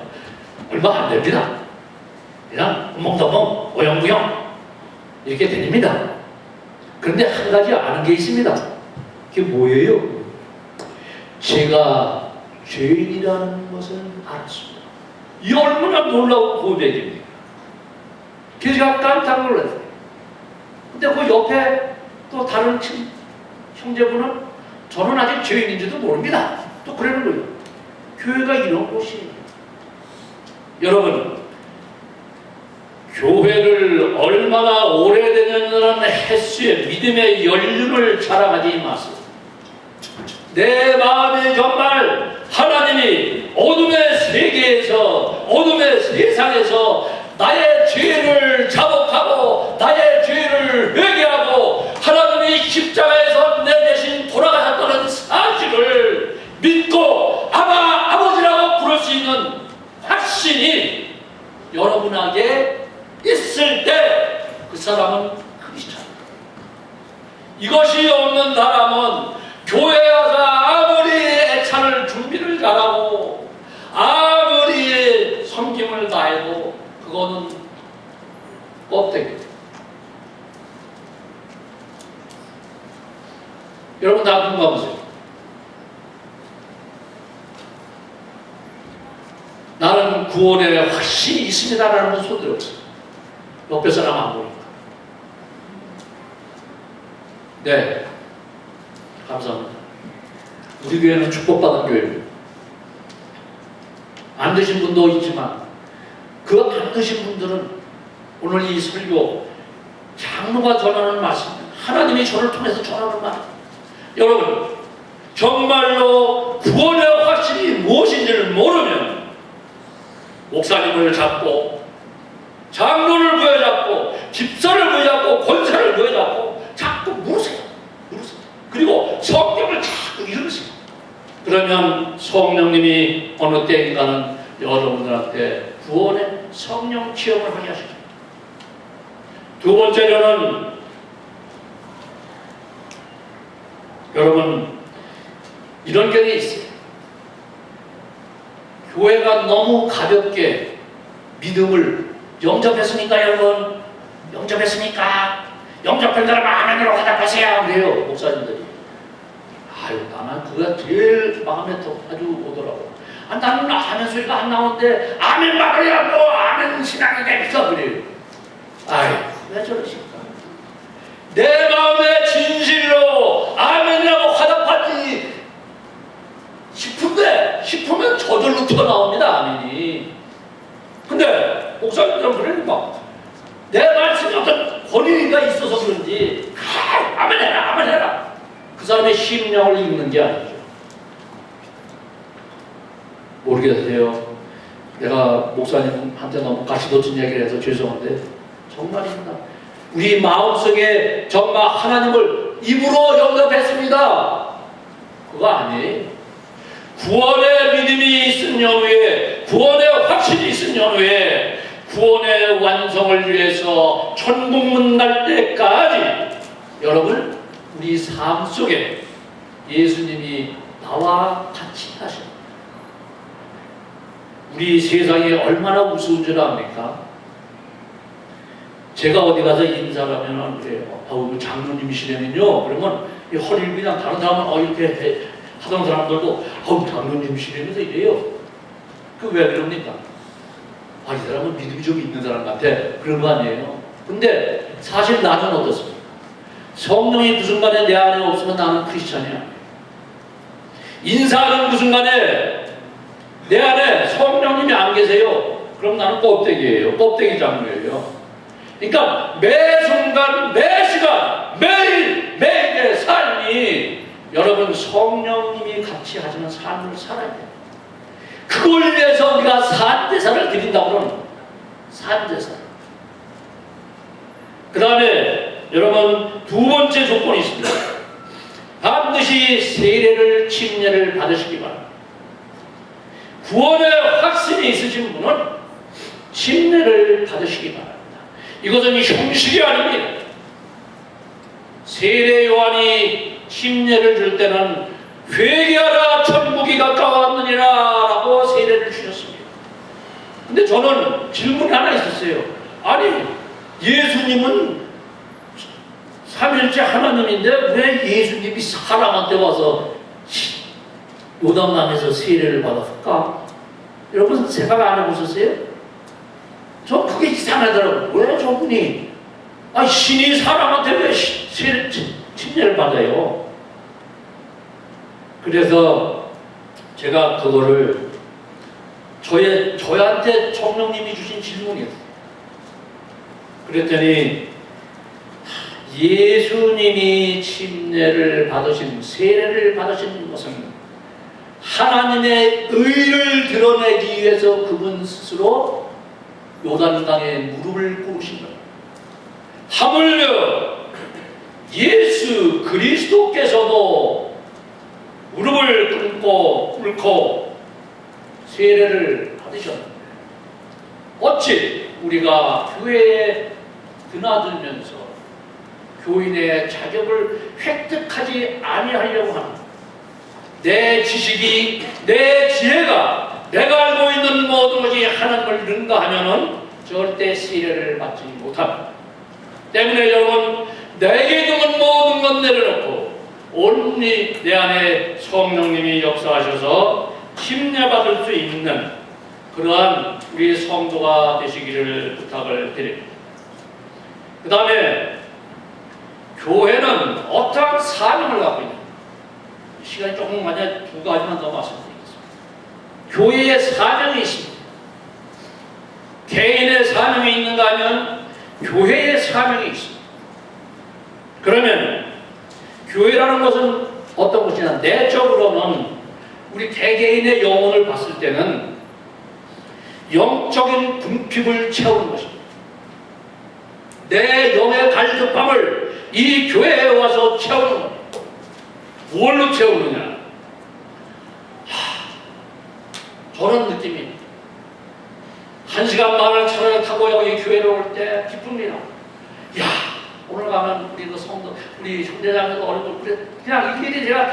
얼마 안 됩니다. 그냥 멍덩멍 오영부영 이렇게 됩니다. 그런데 한 가지 아는 게 있습니다. 그게 뭐예요? 제가 죄인이라는 것을 알았습니다. 이 얼마나 놀라운 고백입니까? 그래서 제가 깜짝 놀랐어요. 근데 그 옆에 또 다른 형제분은 저는 아직 죄인인지도 모릅니다. 또 그러는 거예요. 교회가 이런 곳이에요. 여러분 교회를 얼마나 오래되냐는 횟수에 믿음의 연륜을 자랑하지 마세요. 내 마음이 정말 하나님이 어둠의 세계에서 어둠의 세상에서 나의 죄를 자복하고 나의 죄를 회개하고 하나님이 십자가에서 내 대신 돌아가셨다는 사실을 믿고 아마 아버지라고 부를 수 있는 확신이 여러분에게 있을 때 그 사람은 크리스찬입니다. 이것이 없는 사람은 교회에 와서 아무리 애찬을 준비를 잘하고 아무리 섬김을 다해도 그거는 껍데기. 여러분 다 궁금하세요? 나는 구원에 확신이 있습니다라는 분 손 들어보세요. 옆에 사람 안 보니까. 네, 감사합니다. 우리 교회는 축복받은 교회입니다. 안 드신 분도 있지만 그 안 드신 분들은 오늘 이 설교 장로가 전하는 말씀, 하나님이 저를 통해서 전하는 말. 여러분 정말로 구원의 확신이 무엇인지를 모르면 목사님을 잡고 장로를 부여잡고 집사를 부여잡고 권사를 부여잡고 자꾸 물으세요. 그리고 성경을 자꾸 읽으세요. 그러면 성령님이 어느 때인가는 여러분들한테 구원의 성령 체험을 하게 하십니다. 두 번째로는 여러분 이런 경우에 있어요. 교회가 너무 가볍게 믿음을 영접했습니까 여러분? 영접했습니까? 영접한 사람 아멘으로 화답하세요 그래요 목사님들이. 아유 나는 그가 제일 마음에 아주 오더라고. 아, 나는 아멘 소리가 안 나오는데 아멘 받으려고 아멘 신앙이 됩니까 그래요. 아유 왜 저러실까? 내 마음의 진실로 아멘이라고 화답하지 싶으면 저절로 튀어나옵니다 아멘이. 근데 목사님들은 그러니까 내 말씀에 어떤 권위가 있어서 그런지 아멘해라 아멘해라 그 사람의 심령을 읽는 게 아니죠. 모르겠어요. 내가 목사님한테 너무 가시돋친 얘기를 해서 죄송한데 정말입니다. 우리 마음속에 정말 하나님을 입으로 영접했습니다. 그거 아니에요. 구원의 믿음이 있은 연후에, 구원의 확신이 있은 연후에 구원의 완성을 위해서 천국문 날 때까지 여러분 우리 삶 속에 예수님이 나와 같이 하십니다. 우리 세상이 얼마나 무서운 줄 압니까? 제가 어디 가서 인사를 하면 그래요. 아우 장로님이시라면요. 그러면 이 허리를 그냥 다른 사람은 이렇게 하던 사람들도 아우 장로님이시라면서 이래요. 그 왜 그럽니까? 아, 이 사람은 믿음이 좀 있는 사람 같아. 그런 거 아니에요. 근데 사실 나는 어떻습니까? 성령이 무슨 간에 내 안에 없으면 나는 크리스찬이야. 인사하는 무슨 간에 내 안에 성령님이 안 계세요. 그럼 나는 껍데기예요. 껍데기 장로예요. 그러니까 매 순간, 매 시간, 매일, 매일의 삶이 여러분 성령님이 같이 하시는 삶을 살아야 돼요. 그걸 위해서 우리가 산제사를 드린다고 그러는 산제사. 그 다음에 여러분 두 번째 조건이 있습니다. 반드시 세례를 침례를 받으시기 바랍니다. 구원의 확신이 있으신 분은 침례를 받으시기 바랍니다. 이것은 형식이 아닙니다. 세례 요한이 침례를 줄 때는 회개하라 천국이 가까웠느니라 라고 세례를 주셨습니다. 근데 저는 질문이 하나 있었어요. 아니 예수님은 삼일째 하나님인데 왜 예수님이 사람한테 와서 요단강에서 세례를 받았을까? 여러분 생각 안 해보셨어요? 저 그게 이상하더라고요. 왜 저분이 신이 사람한테 왜 침례를 받아요? 그래서 제가 그거를 저한테 성령님이 주신 질문이었어요. 그랬더니 예수님이 침례를 받으신 세례를 받으신 것은 하나님의 의를 드러내기 위해서 그분 스스로 요단강에 무릎을 꿇으신 거예요. 하물며 예수 그리스도께서도 무릎을 꿇고 세례를 받으셨는데 어찌 우리가 교회에 드나들면서 교인의 자격을 획득하지 아니하려고 합니다. 내 지식이, 내 지혜가, 내가 알고 있는 모든 것이 하나님을 능가하면은 절대 세례를 받지 못합니다. 때문에 여러분, 내게 있는 모든 것 내려놓고 온리 내 안에 성령님이 역사하셔서 침례받을 수 있는 그러한 우리 성도가 되시기를 부탁을 드립니다. 그 다음에 교회는 어떠한 사명을 갖고 있는가? 시간이 조금 만약 두 가지만 더 말씀드리겠습니다. 교회의 사명이 있습니다. 개인의 사명이 있는가 하면 교회의 사명이 있습니다. 그러면 교회라는 것은 어떤 것이냐? 내적으로는 우리 개개인의 영혼을 봤을 때는 영적인 궁핍을 채우는 것입니다. 내 영의 갈급함을 이 교회에 와서 채우는 겁니다. 무엇로 채우느냐? 저런 느낌이 1시간 반을 차를 타고 여기 교회를 올 때 기쁩니다. 야, 오늘 가면 우리 그 성도, 우리 형제자매도 어리고 그냥 일일이 제가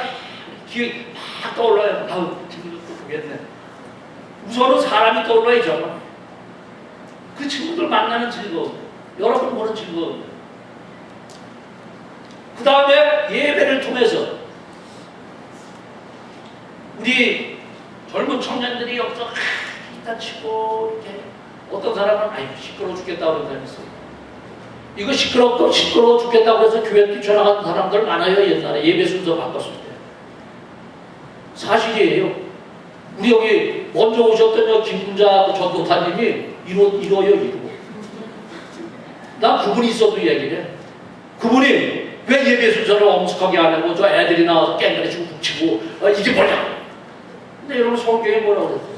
기억이 막 떠올라요. 아우, 친구들 또 보겠네. 우선은 사람이 떠올라야죠. 그 친구들 만나는 즐거움, 여러분 보는 즐거움. 그 다음에 예배를 통해서 우리 젊은 청년들이 여기서 기타 치고 이렇게 어떤 사람은 아이 시끄러워 죽겠다고 그런 사람이 있어요. 이거 시끄러워 죽겠다고 해서 교회 뛰쳐나간 사람들 많아요. 옛날에 예배 순서 바꿨을 때. 사실이에요. 우리 여기 먼저 오셨던 김군자 전도사님이 이뤄요. 나 그분이 있어도 얘기를 해. 그분이 왜 예배 순서를 엄숙하게 안 하고 저 애들이 나와서 깽가리 치고 북치고 이게 뭐냐. 근데 여러분 성경에 뭐라고 그랬어요?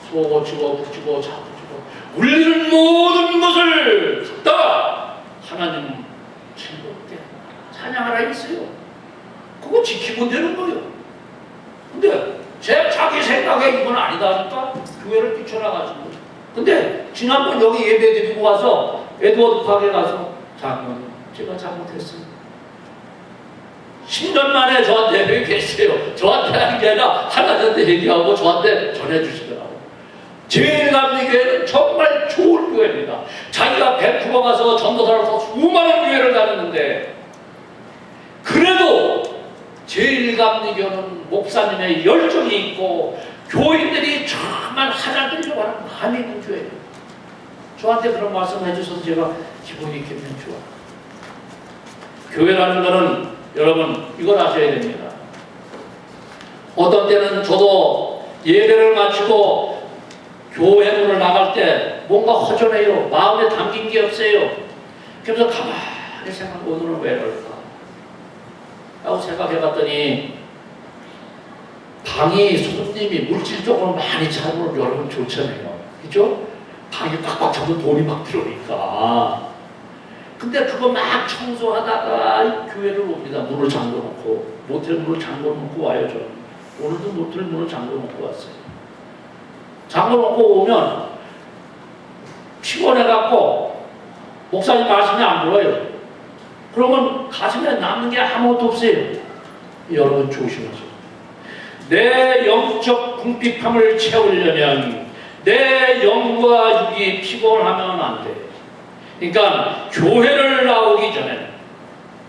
소고치고 북치고 자북치고 울리는 모든 것을 다 하나님 즐겁게 찬양하라 했어요. 그거 지키면 되는 거예요. 근데 자기 생각에 이건 아니다 하니까 교회를 뛰쳐나가지고. 근데 지난번 여기 예배 드리고 와서 에드워드 팍에 가서 장로님 제가 잘못했어요. 10년 만에 저한테 회개했어요. 저한테 하는 게 아니라 하나님한테 얘기하고 저한테 전해주시더라고요. 제일감리교회는 정말 좋은 교회입니다. 자기가 밴쿠버 가서 전도사로서 수많은 교회를 다녔는데 그래도 제일감리교는 목사님의 열정이 있고 교인들이 정말 하나 되려고 하는 마음이 있는 교회예요. 저한테 그런 말씀을 해주셔서 제가 기분이 굉장히 좋아요. 교회라는 것은 여러분 이걸 아셔야 됩니다. 어떤 때는 저도 예배를 마치고 교회 문을 나갈 때 뭔가 허전해요. 마음에 담긴 게 없어요. 그래서 가만히 생각하고 오늘은 왜 그럴까 라고 생각해봤더니 방이 손님이 물질적으로 많이 차면 여러분 좋잖아요. 그죠? 방이 꽉꽉 차면 돈이 막 들어오니까. 근데 그거 막 청소하다가 교회를 옵니다. 문을 잠궈놓고 모텔 문을 잠궈놓고 와요. 저는 오늘도 모텔 문을 잠궈놓고 왔어요. 잠궈놓고 오면 피곤해갖고 목사님 말씀이 안 들어요. 그러면 가슴에 남는 게 아무것도 없어요. 여러분 조심하세요. 내 영적 궁핍함을 채우려면 내 영과 육이 피곤하면 안 돼요. 그러니까 교회를 나오기 전에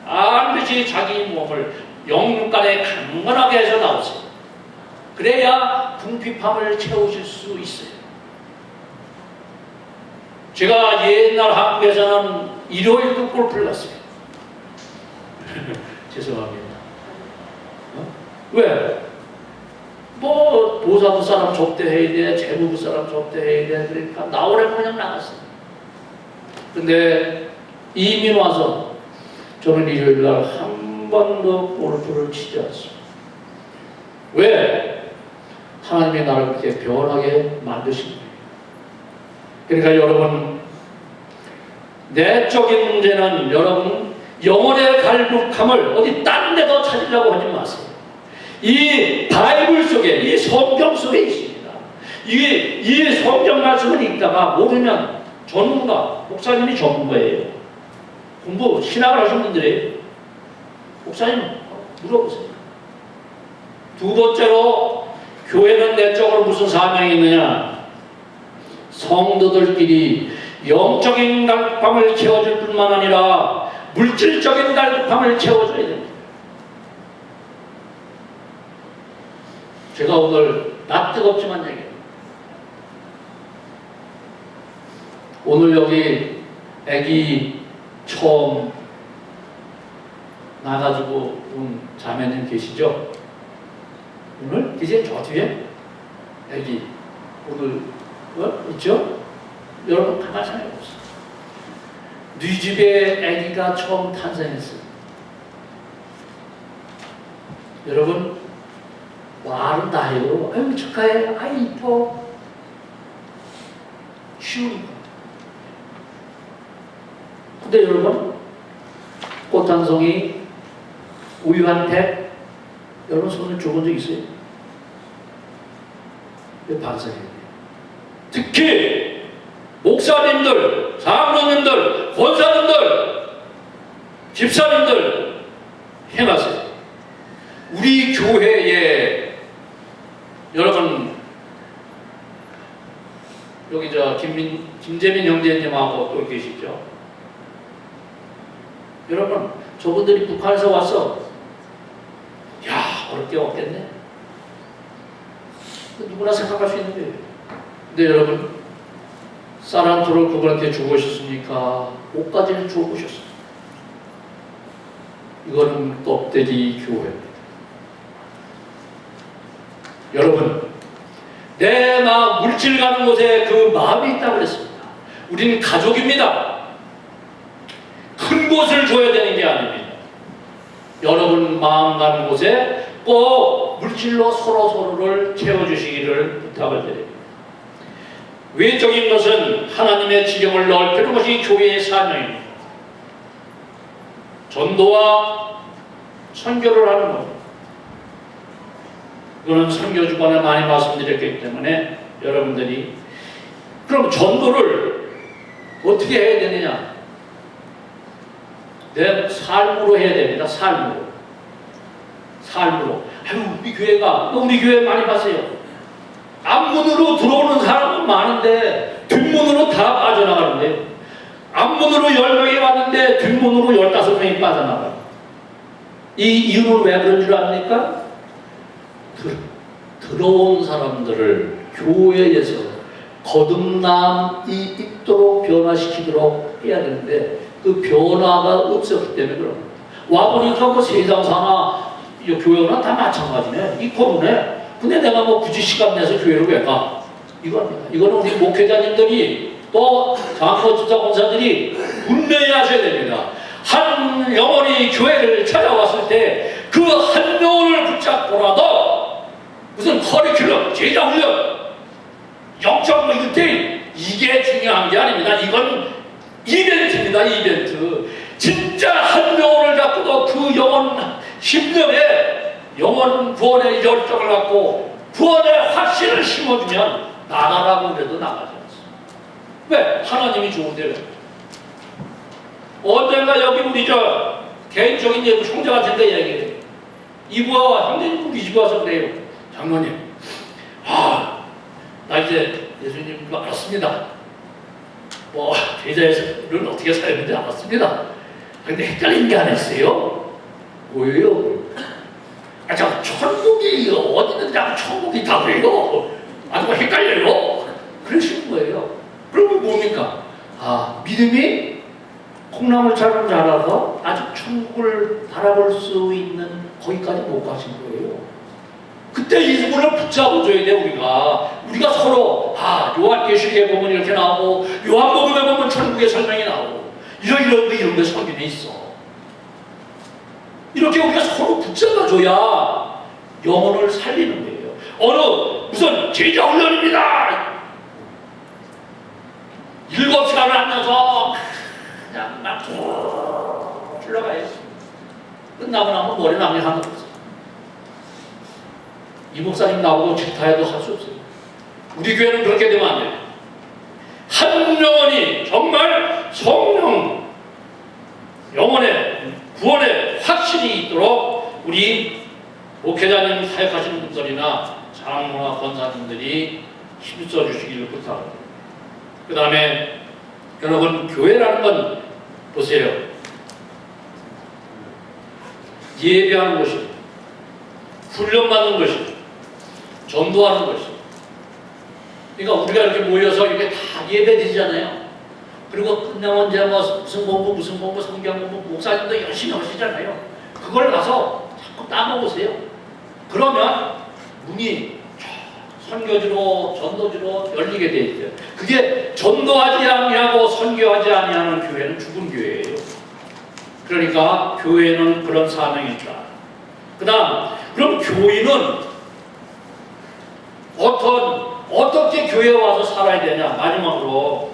반드시 자기 몸을 영육간에 강건하게 해서 나오세요. 그래야 궁핍함을 채우실 수 있어요. 제가 옛날 한국에서는 일요일도 골프를 갔어요. 죄송합니다. 왜? 뭐 도사부 사람 접대해야 돼, 재무부 사람 접대해야 돼. 그러니까 나오라고 그냥 나갔어요. 근데 이민 와서 저는 일요일날 한 번도 골프를 치지 않습니다. 왜? 하나님이 나를 그렇게 변하게 만드신 거예요. 그러니까 여러분 내적인 문제는 여러분 영혼의 갈급함을 어디 딴 데도 찾으려고 하지 마세요. 이 바이블 속에, 이 성경 속에 있습니다. 이 성경 말씀을 읽다가 모르면 전문가, 목사님이 전문가예요. 공부, 신학을 하신 분들이에요. 목사님 물어보세요. 두 번째로 교회는 내적으로 무슨 사명이 있느냐? 성도들끼리 영적인 갈급함을 채워줄 뿐만 아니라 물질적인 갈급함을 채워줘야 됩니다. 제가 오늘 낯 뜨겁지만 얘기해요. 오늘 여기 애기 처음 나가지고 온 자매님 계시죠? 오늘 계세요? 저 뒤에 애기 오늘 있죠? 여러분 가만히 생각해보세요. 네 집에 애기가 처음 탄생했어요. 여러분 말은 다 해요. 아유 축하해. 아이 이뻐. 쉬우니까. 근데 여러분 꽃 한 송이 우유 한 팩 여러분 손을 줘본 적 있어요? 왜 반성해야 돼요? 특히 목사님들, 장로님들, 권사님들, 집사님들 행하세요. 우리 교회에 여러분 여기 김재민 형제님하고 또 계시죠? 여러분 저분들이 북한에서 와서 야 어렵게 왔겠네. 누구나 생각할 수 있는 거예요. 근데 여러분 사람들을 그분한테 주고셨습니까? 옷까지는 주고셨어요. 이거는 껍데기 교회입니다. 여러분 내 마음 물질 가는 곳에 그 마음이 있다고 그랬습니다. 우리는 가족입니다. 큰 곳을 줘야 되는 게 아닙니다. 여러분 마음 가는 곳에 꼭 물질로 서로를 채워주시기를 부탁을 드립니다. 외적인 것은 하나님의 지경을 넓히는 것이 교회의 사명입니다. 전도와 선교를 하는 것. 이거는 선교 주간에 많이 말씀드렸기 때문에 여러분들이 그럼 전도를 어떻게 해야 되느냐? 내 삶으로 해야 됩니다. 삶으로. 아유 우리 교회 많이 가세요. 앞문으로 들어오는 사람은 많은데 뒷문으로 다 빠져나가는데요. 앞문으로 10명이 왔는데 뒷문으로 15명이 빠져나가요. 이 이유는 왜 그런 줄 압니까? 들어온 사람들을 교회에서 거듭남이 있도록 변화시키도록 해야 되는데 그 변화가 없었기 때문에 그런 겁니다. 와보니까 뭐 세상사나 교회나 다 마찬가지네. 이 코로네. 근데 내가 뭐 굳이 시간 내서 교회를 왜 가? 이겁니다. 이거는 우리 목회자님들이 또 장로 집사 권사들이 분명히 하셔야 됩니다. 한 영혼이 교회를 찾아왔을 때 그 한 영혼을 붙잡고라도 무슨 커리큘럼, 제자훈련, 영적 뭐 이게 중요한 게 아닙니다. 이건 이벤트입니다. 이벤트. 진짜 한 영혼을 잡고도 그 영혼 심령에 영혼 구원의 열정을 갖고 구원의 확신을 심어주면 나가라고 그래도 나가지 않습니다. 왜? 하나님이 좋은데 왜? 언젠가 여기 우리 개인적인 예부 형제 같은 데 얘기해요. 이부와 형제님 우리 집 와서 그래요. 장로님, 나 이제 예수님 알았습니다. 뭐 제자에서는 어떻게 살는지 알았습니다. 근데 헷갈리는 게 하나 있어요. 뭐예요? 천국이 어디 있는지 천국이 다 그래요. 뭐 헷갈려요. 그러시는 거예요. 그러면 뭡니까? 믿음이 콩나물처럼 자라서 아직 천국을 바라볼 수 있는 거기까지 못 가신 거예요. 그때 이분을 붙잡아줘야 돼. 우리가 서로 요한계시록에 보면 이렇게 나오고 요한복음에 보면 천국의 설명이 나오고 이런 게 성경에 있어. 이렇게 우리가 서로 붙잡아줘야 영혼을 살리는 거예요. 무슨 제자훈련입니다. 7시간을 앉아서 그냥 막 흘러가요. 끝나고 나면 머리 남이 하나 없어요. 이 목사님 나보고 질타해도 할 수 없어요. 우리 교회는 그렇게 되면 안 돼요. 한 영혼이 정말 성령, 영혼의 구원의 확신이 있도록 우리 목회자님 사역하시는 분들이나 장로나 권사님들이 힘써 주시기를 부탁합니다. 그 다음에 여러분 교회라는 건 보세요. 예배하는 것입니다. 훈련받는 것입니다. 전도하는 것입니다. 그러니까 우리가 이렇게 모여서 이렇게 다 예배드리잖아요. 그리고 끝나면 이제 무슨 공부, 성경 공부, 목사님도 열심히 하시잖아요. 그걸 가서 자꾸 따먹으세요. 그러면 문이 선교지로, 전도지로 열리게 돼 있어요. 그게 전도하지 아니하고 선교하지 아니하는 교회는 죽은 교회예요. 그러니까 교회는 그런 사명이 있다. 그 다음, 그럼 교인은 어떻게 교회에 와서 살아야 되냐? 마지막으로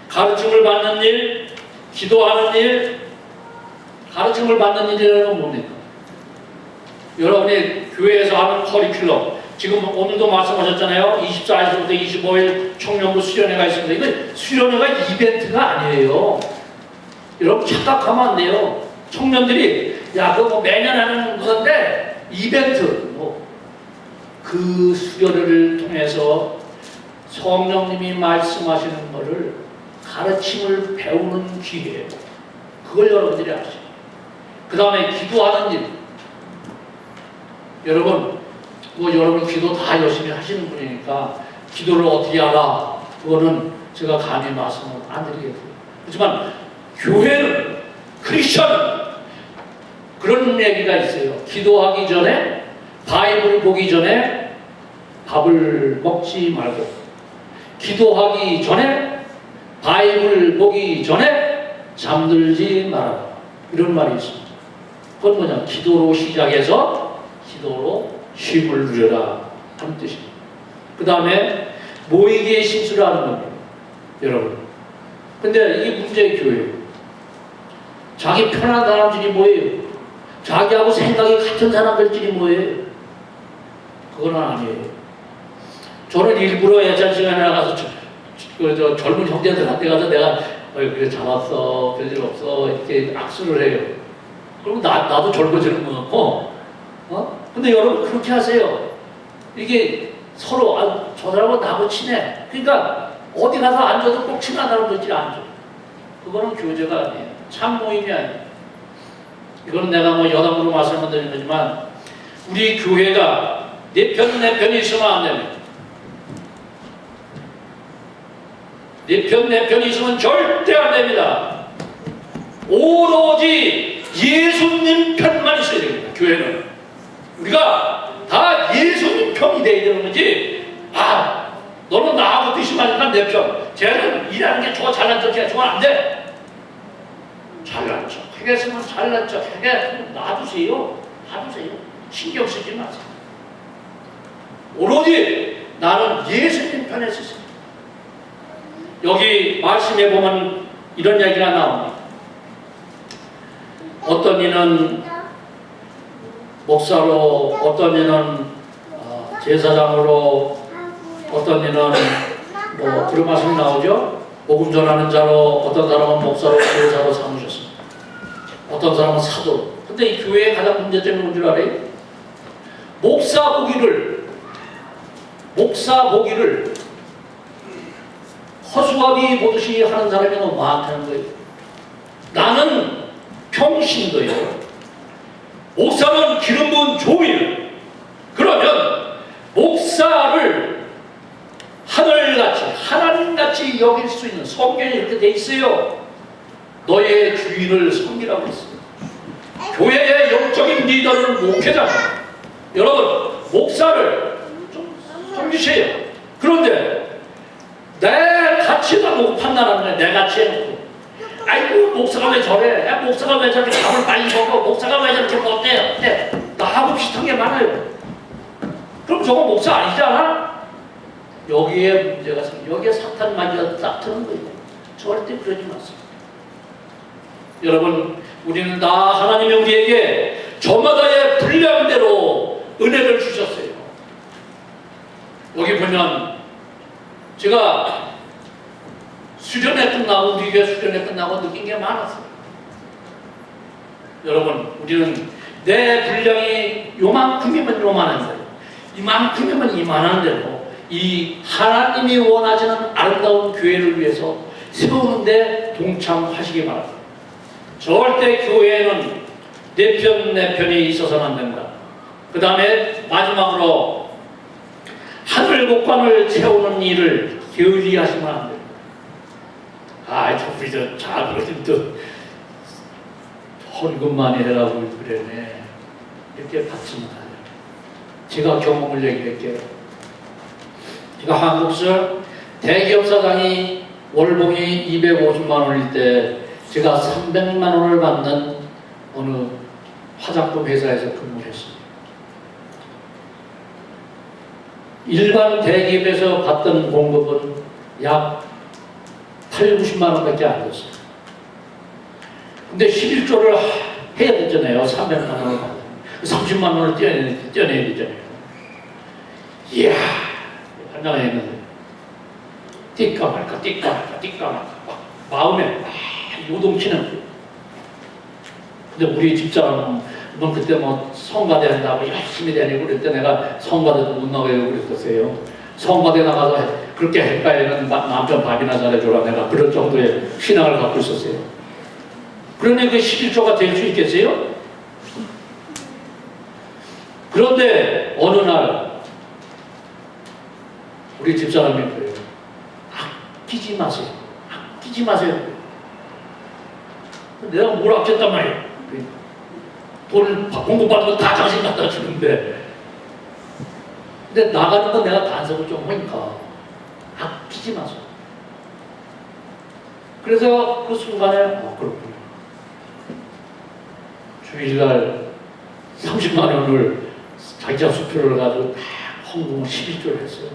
가르침을 받는 일, 기도하는 일. 가르침을 받는 일이라는 건 뭡니까? 여러분이 교회에서 하는 커리큘럼, 지금 오늘도 말씀하셨잖아요. 24일부터 25일 청년부 수련회가 있습니다. 이거 수련회가 이벤트가 아니에요. 여러분 착각하면 안 돼요. 청년들이 야 그거 뭐 매년 하는 건데 이벤트 그 수련회를 통해서 성령님이 말씀하시는 것을 가르침을 배우는 기회예요. 그걸 여러분들이 아시죠. 그 다음에 기도하는 일. 여러분 여러분 기도 다 열심히 하시는 분이니까 기도를 어떻게 하라 그거는 제가 감히 말씀을 안 드리겠어요. 그렇지만 교회는 크리스천 그런 얘기가 있어요. 기도하기 전에 바이블 보기 전에 밥을 먹지 말고 기도하기 전에 바이블 보기 전에 잠들지 말아라. 이런 말이 있습니다. 그건 뭐냐? 기도로 시작해서 기도로 쉼을 누려라 하는 뜻입니다. 그 다음에 모이기에 심수를 하는 겁니다. 여러분. 근데 이게 문제의 교회예요. 자기 편한 사람들이 뭐예요? 자기하고 생각이 같은 사람들끼리 뭐예요? 그건 아니에요. 저는 일부러 예찬 시간에 나가서 젊은 형제들한테 가서 내가 그래 잘 왔어 별일 없어 이렇게 악수를 해요. 그럼 나도 젊어지는 것 같고 근데 여러분 그렇게 하세요. 이게 서로 저 사람은 나하고 친해. 그러니까 어디 가서 앉아도 꼭 친한 사람들끼리 앉아. 그거는 교제가 아니에요. 참 모임이 아니에요. 이거는 내가 뭐 여담으로 말씀을 드리는 거지만 우리 교회가 내 편이 있으면 안 됩니다. 내 편이 있으면 절대 안 됩니다. 오로지 예수님 편만 있어야 됩니다. 교회는. 우리가 다 예수님 편이 돼야 되는 거지. 너는 나하고 뜻이 맞으니까 내 편. 쟤는 일하는 게 좋아 잘난 척 해. 좋아 안 돼. 잘난 척 하겠으면 잘난 척 하게 놔두세요. 신경 쓰지 마세요. 오로지 나는 예수님 편에 서있습니다. 여기 말씀에 보면 이런 얘기가 나옵니다. 어떤 이는 목사로, 어떤 이는 제사장으로, 어떤 이는 뭐 그런 말씀이 나오죠. 복음 전하는 자로, 어떤 사람은 목사로, 제사로 삼으셨습니다. 어떤 사람은 사도로. 근데 이 교회의 가장 문제점이 뭔지 알아요? 목사 보기를 허수아비 보듯이 하는 사람이 너무 많다는 거예요. 나는 평신도예요. 목사는 기름 부은 종이에요. 그러면 목사를 하늘같이 하나님같이 여길 수 있는 성경이 이렇게 돼 있어요. 너의 주인을 섬기라고 했어요. 교회의 영적인 리더는 목회자입니다. 여러분 목사를 좀 섬기세요. 그런데 내 가치다 보고 판단하는 거야. 내 가치 해놓고 아이고 목사가 왜 저래? 목사가 왜 저렇게 밥을 많이 먹어? 목사가 왜 저렇게 못해? 어때? 나하고 비슷한 게 많아요. 그럼 저거 목사 아니잖아? 여기에 문제가 생겨. 여기에 사탄 마귀가 딱 트는 거예요. 절대 그러지 마세요. 여러분 우리는 다 하나님이 우리에게 저마다의 분량대로 은혜를 주셨어요. 여기 보면 제가 수련회 끝나고 우리 교회 수련회 끝나고 느낀 게 많았어요. 여러분 우리는 내 분량이 요만큼이면 요만한 대로 이만큼이면 이만한 대로 이 하나님이 원하시는 아름다운 교회를 위해서 세우는데 동참하시기 바랍니다. 절대 교회에는 내 편이 있어서는 안 된다. 그 다음에 마지막으로 하늘곡관을 채우는 일을 게을리 하시면 안 됩니다. 우리 잘 그러긴 또 헌금 많이 해라고 그러네. 이렇게 받지는 않아요. 제가 경험을 얘기할게요. 제가 한국서 대기업 사장이 월봉이 250만 원일 때 제가 300만 원을 받는 어느 화장품 회사에서 근무를 했습니다. 일반 대기업에서 받던 봉급은 약 8, 90만 원밖에 안 됐어요. 근데 11조를 해야 됐잖아요. 300만 원을 받으면 30만 원을 떼어내야 되잖아요. 이야, 한장에 있는데 뛸까 말까 뛸까 말까 뛸까 말까 막 마음에 막 요동치는 거예요. 근데 우리 집사람은 그때 뭐 성가대 한다고 열심히 다니고 그럴 때 내가 성가대도 못 나가요 그랬었어요. 성가대 나가서 그렇게 할 바에는 남편 밥이나 잘해줘라 내가 그럴 정도의 신앙을 갖고 있었어요. 그러니 그 11조가 될 수 있겠어요? 그런데 어느 날 우리 집사람이 그래요. 아끼지 마세요. 아끼지 마세요. 내가 뭘 아꼈단 말이에요. 돈을 공급받는 거 다 자신 갖다 주는데 근데 나가는 건 내가 간섭을 좀 하니까 아끼지 마세요. 그래서 그 순간에 그렇군요. 주일날 30만 원을 자기자 수표를 가지고 다 헌금을 11조를 했어요.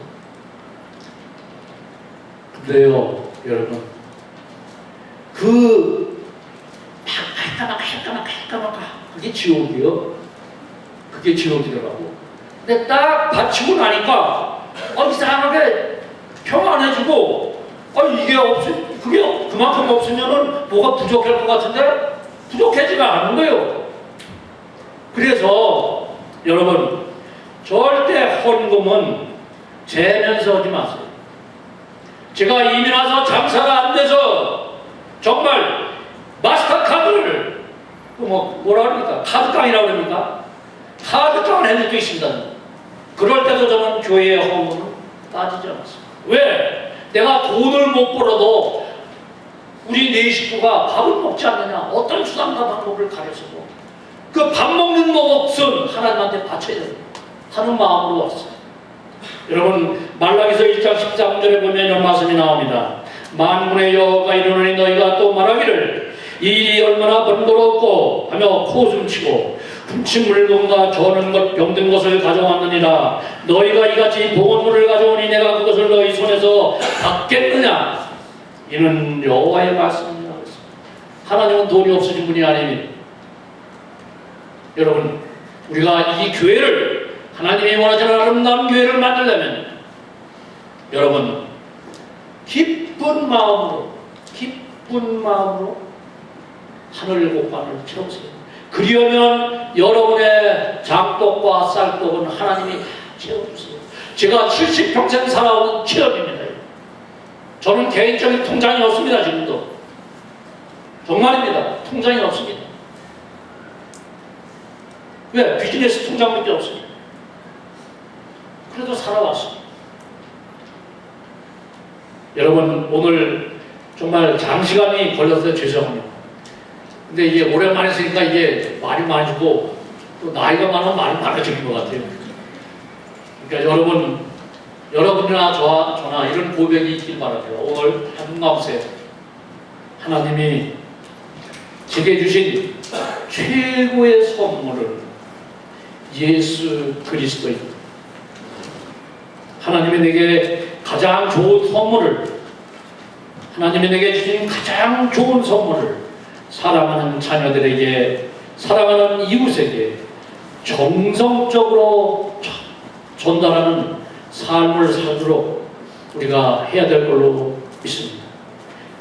근데요 여러분 그 할까 말까 그게 지옥이요. 그게 지옥이더라고. 근데 딱 바치고 나니까 이상하게 평안해지고 이게 그게 그만큼 없으면은 뭐가 부족할 것 같은데 부족하지가 않은 거예요. 그래서 여러분 절대 헌금은 재면서 하지 마세요. 제가 이민 와서 장사가 안 돼서 정말 마스터카드를 뭐라 그럽니까? 카드깡이라고 그럽니까? 카드깡을 해줄 게 있습니다. 그럴 때도 저는 교회의 헌금은 따지지 않았어요. 왜? 내가 돈을 못 벌어도 우리 네 식구가 밥을 먹지 않느냐 어떤 수단과 방법을 가르쳐서 그 밥 먹는 몫은 하나님한테 바쳐야 된다 하는 마음으로 왔어요. 여러분 말라기서 1장 13절에 보면 이런 말씀이 나옵니다. 만군의 여호와가 이르노니 너희가 또 말하기를 이 일이 얼마나 번거롭고 하며 코숨치고 훔친 물건과 저는 것 병든 것을 가져왔느니라. 너희가 이같이 보건물을 가져오니 내가 그것을 너희 손에서 받겠느냐. 이는 여호와의 말씀이라 했습니다. 하나님은 돈이 없으신 분이 아닙니다. 여러분 우리가 이 교회를 하나님이 원하시는 아름다운 교회를 만들려면 여러분 기쁜 마음으로 하늘 곳간을 채우세요. 그리하면 여러분의 장독과 쌀독은 하나님이 채워주세요. 제가 70평생 살아온 체험입니다. 저는 개인적인 통장이 없습니다. 지금도 정말입니다. 통장이 없습니다. 왜? 비즈니스 통장밖에 없습니다. 그래도 살아왔습니다. 여러분 오늘 정말 장시간이 걸려서 죄송합니다. 근데 이제 오랜만에 쓰니까 이게 말이 많아지고 또 나이가 많으면 말이 많아지는 것 같아요. 그러니까 여러분이나 저나 이런 고백이 있길 바랍니다. 오늘 한감새 하나님이 제게 주신 최고의 선물을 예수 그리스도입니다. 하나님이 내게 가장 좋은 선물을 하나님이 내게 주신 가장 좋은 선물을 사랑하는 자녀들에게 사랑하는 이웃에게 정성적으로 전달하는 삶을 살도록 우리가 해야 될 걸로 믿습니다.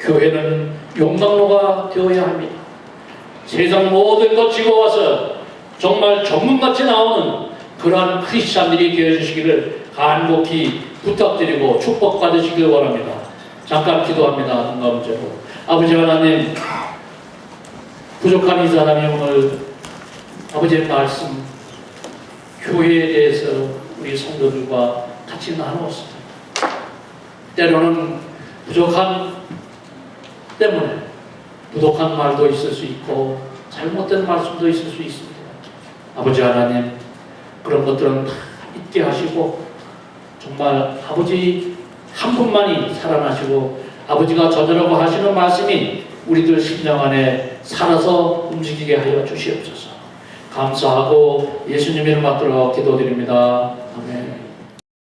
교회는 용광로가 되어야 합니다. 세상 모든 것 지고와서 정말 전문같이 나오는 그러한 크리스찬들이 되어주시기를 간곡히 부탁드리고 축복받으시길 원합니다. 잠깐 기도합니다. 눈 감은 채로. 아버지 하나님 부족한 이 사람이 오늘 아버지의 말씀 교회에 대해서 우리 성도들과 같이 나누었습니다. 때로는 부족한 때문에 부족한 말도 있을 수 있고 잘못된 말씀도 있을 수 있습니다. 아버지 하나님 그런 것들은 다 잊게 하시고 정말 아버지 한 분만이 살아나시고 아버지가 전하라고 하시는 말씀이 우리들 심령 안에 살아서 움직이게 하여 주시옵소서. 감사하고 예수님 이름 받들어 기도드립니다. 아멘.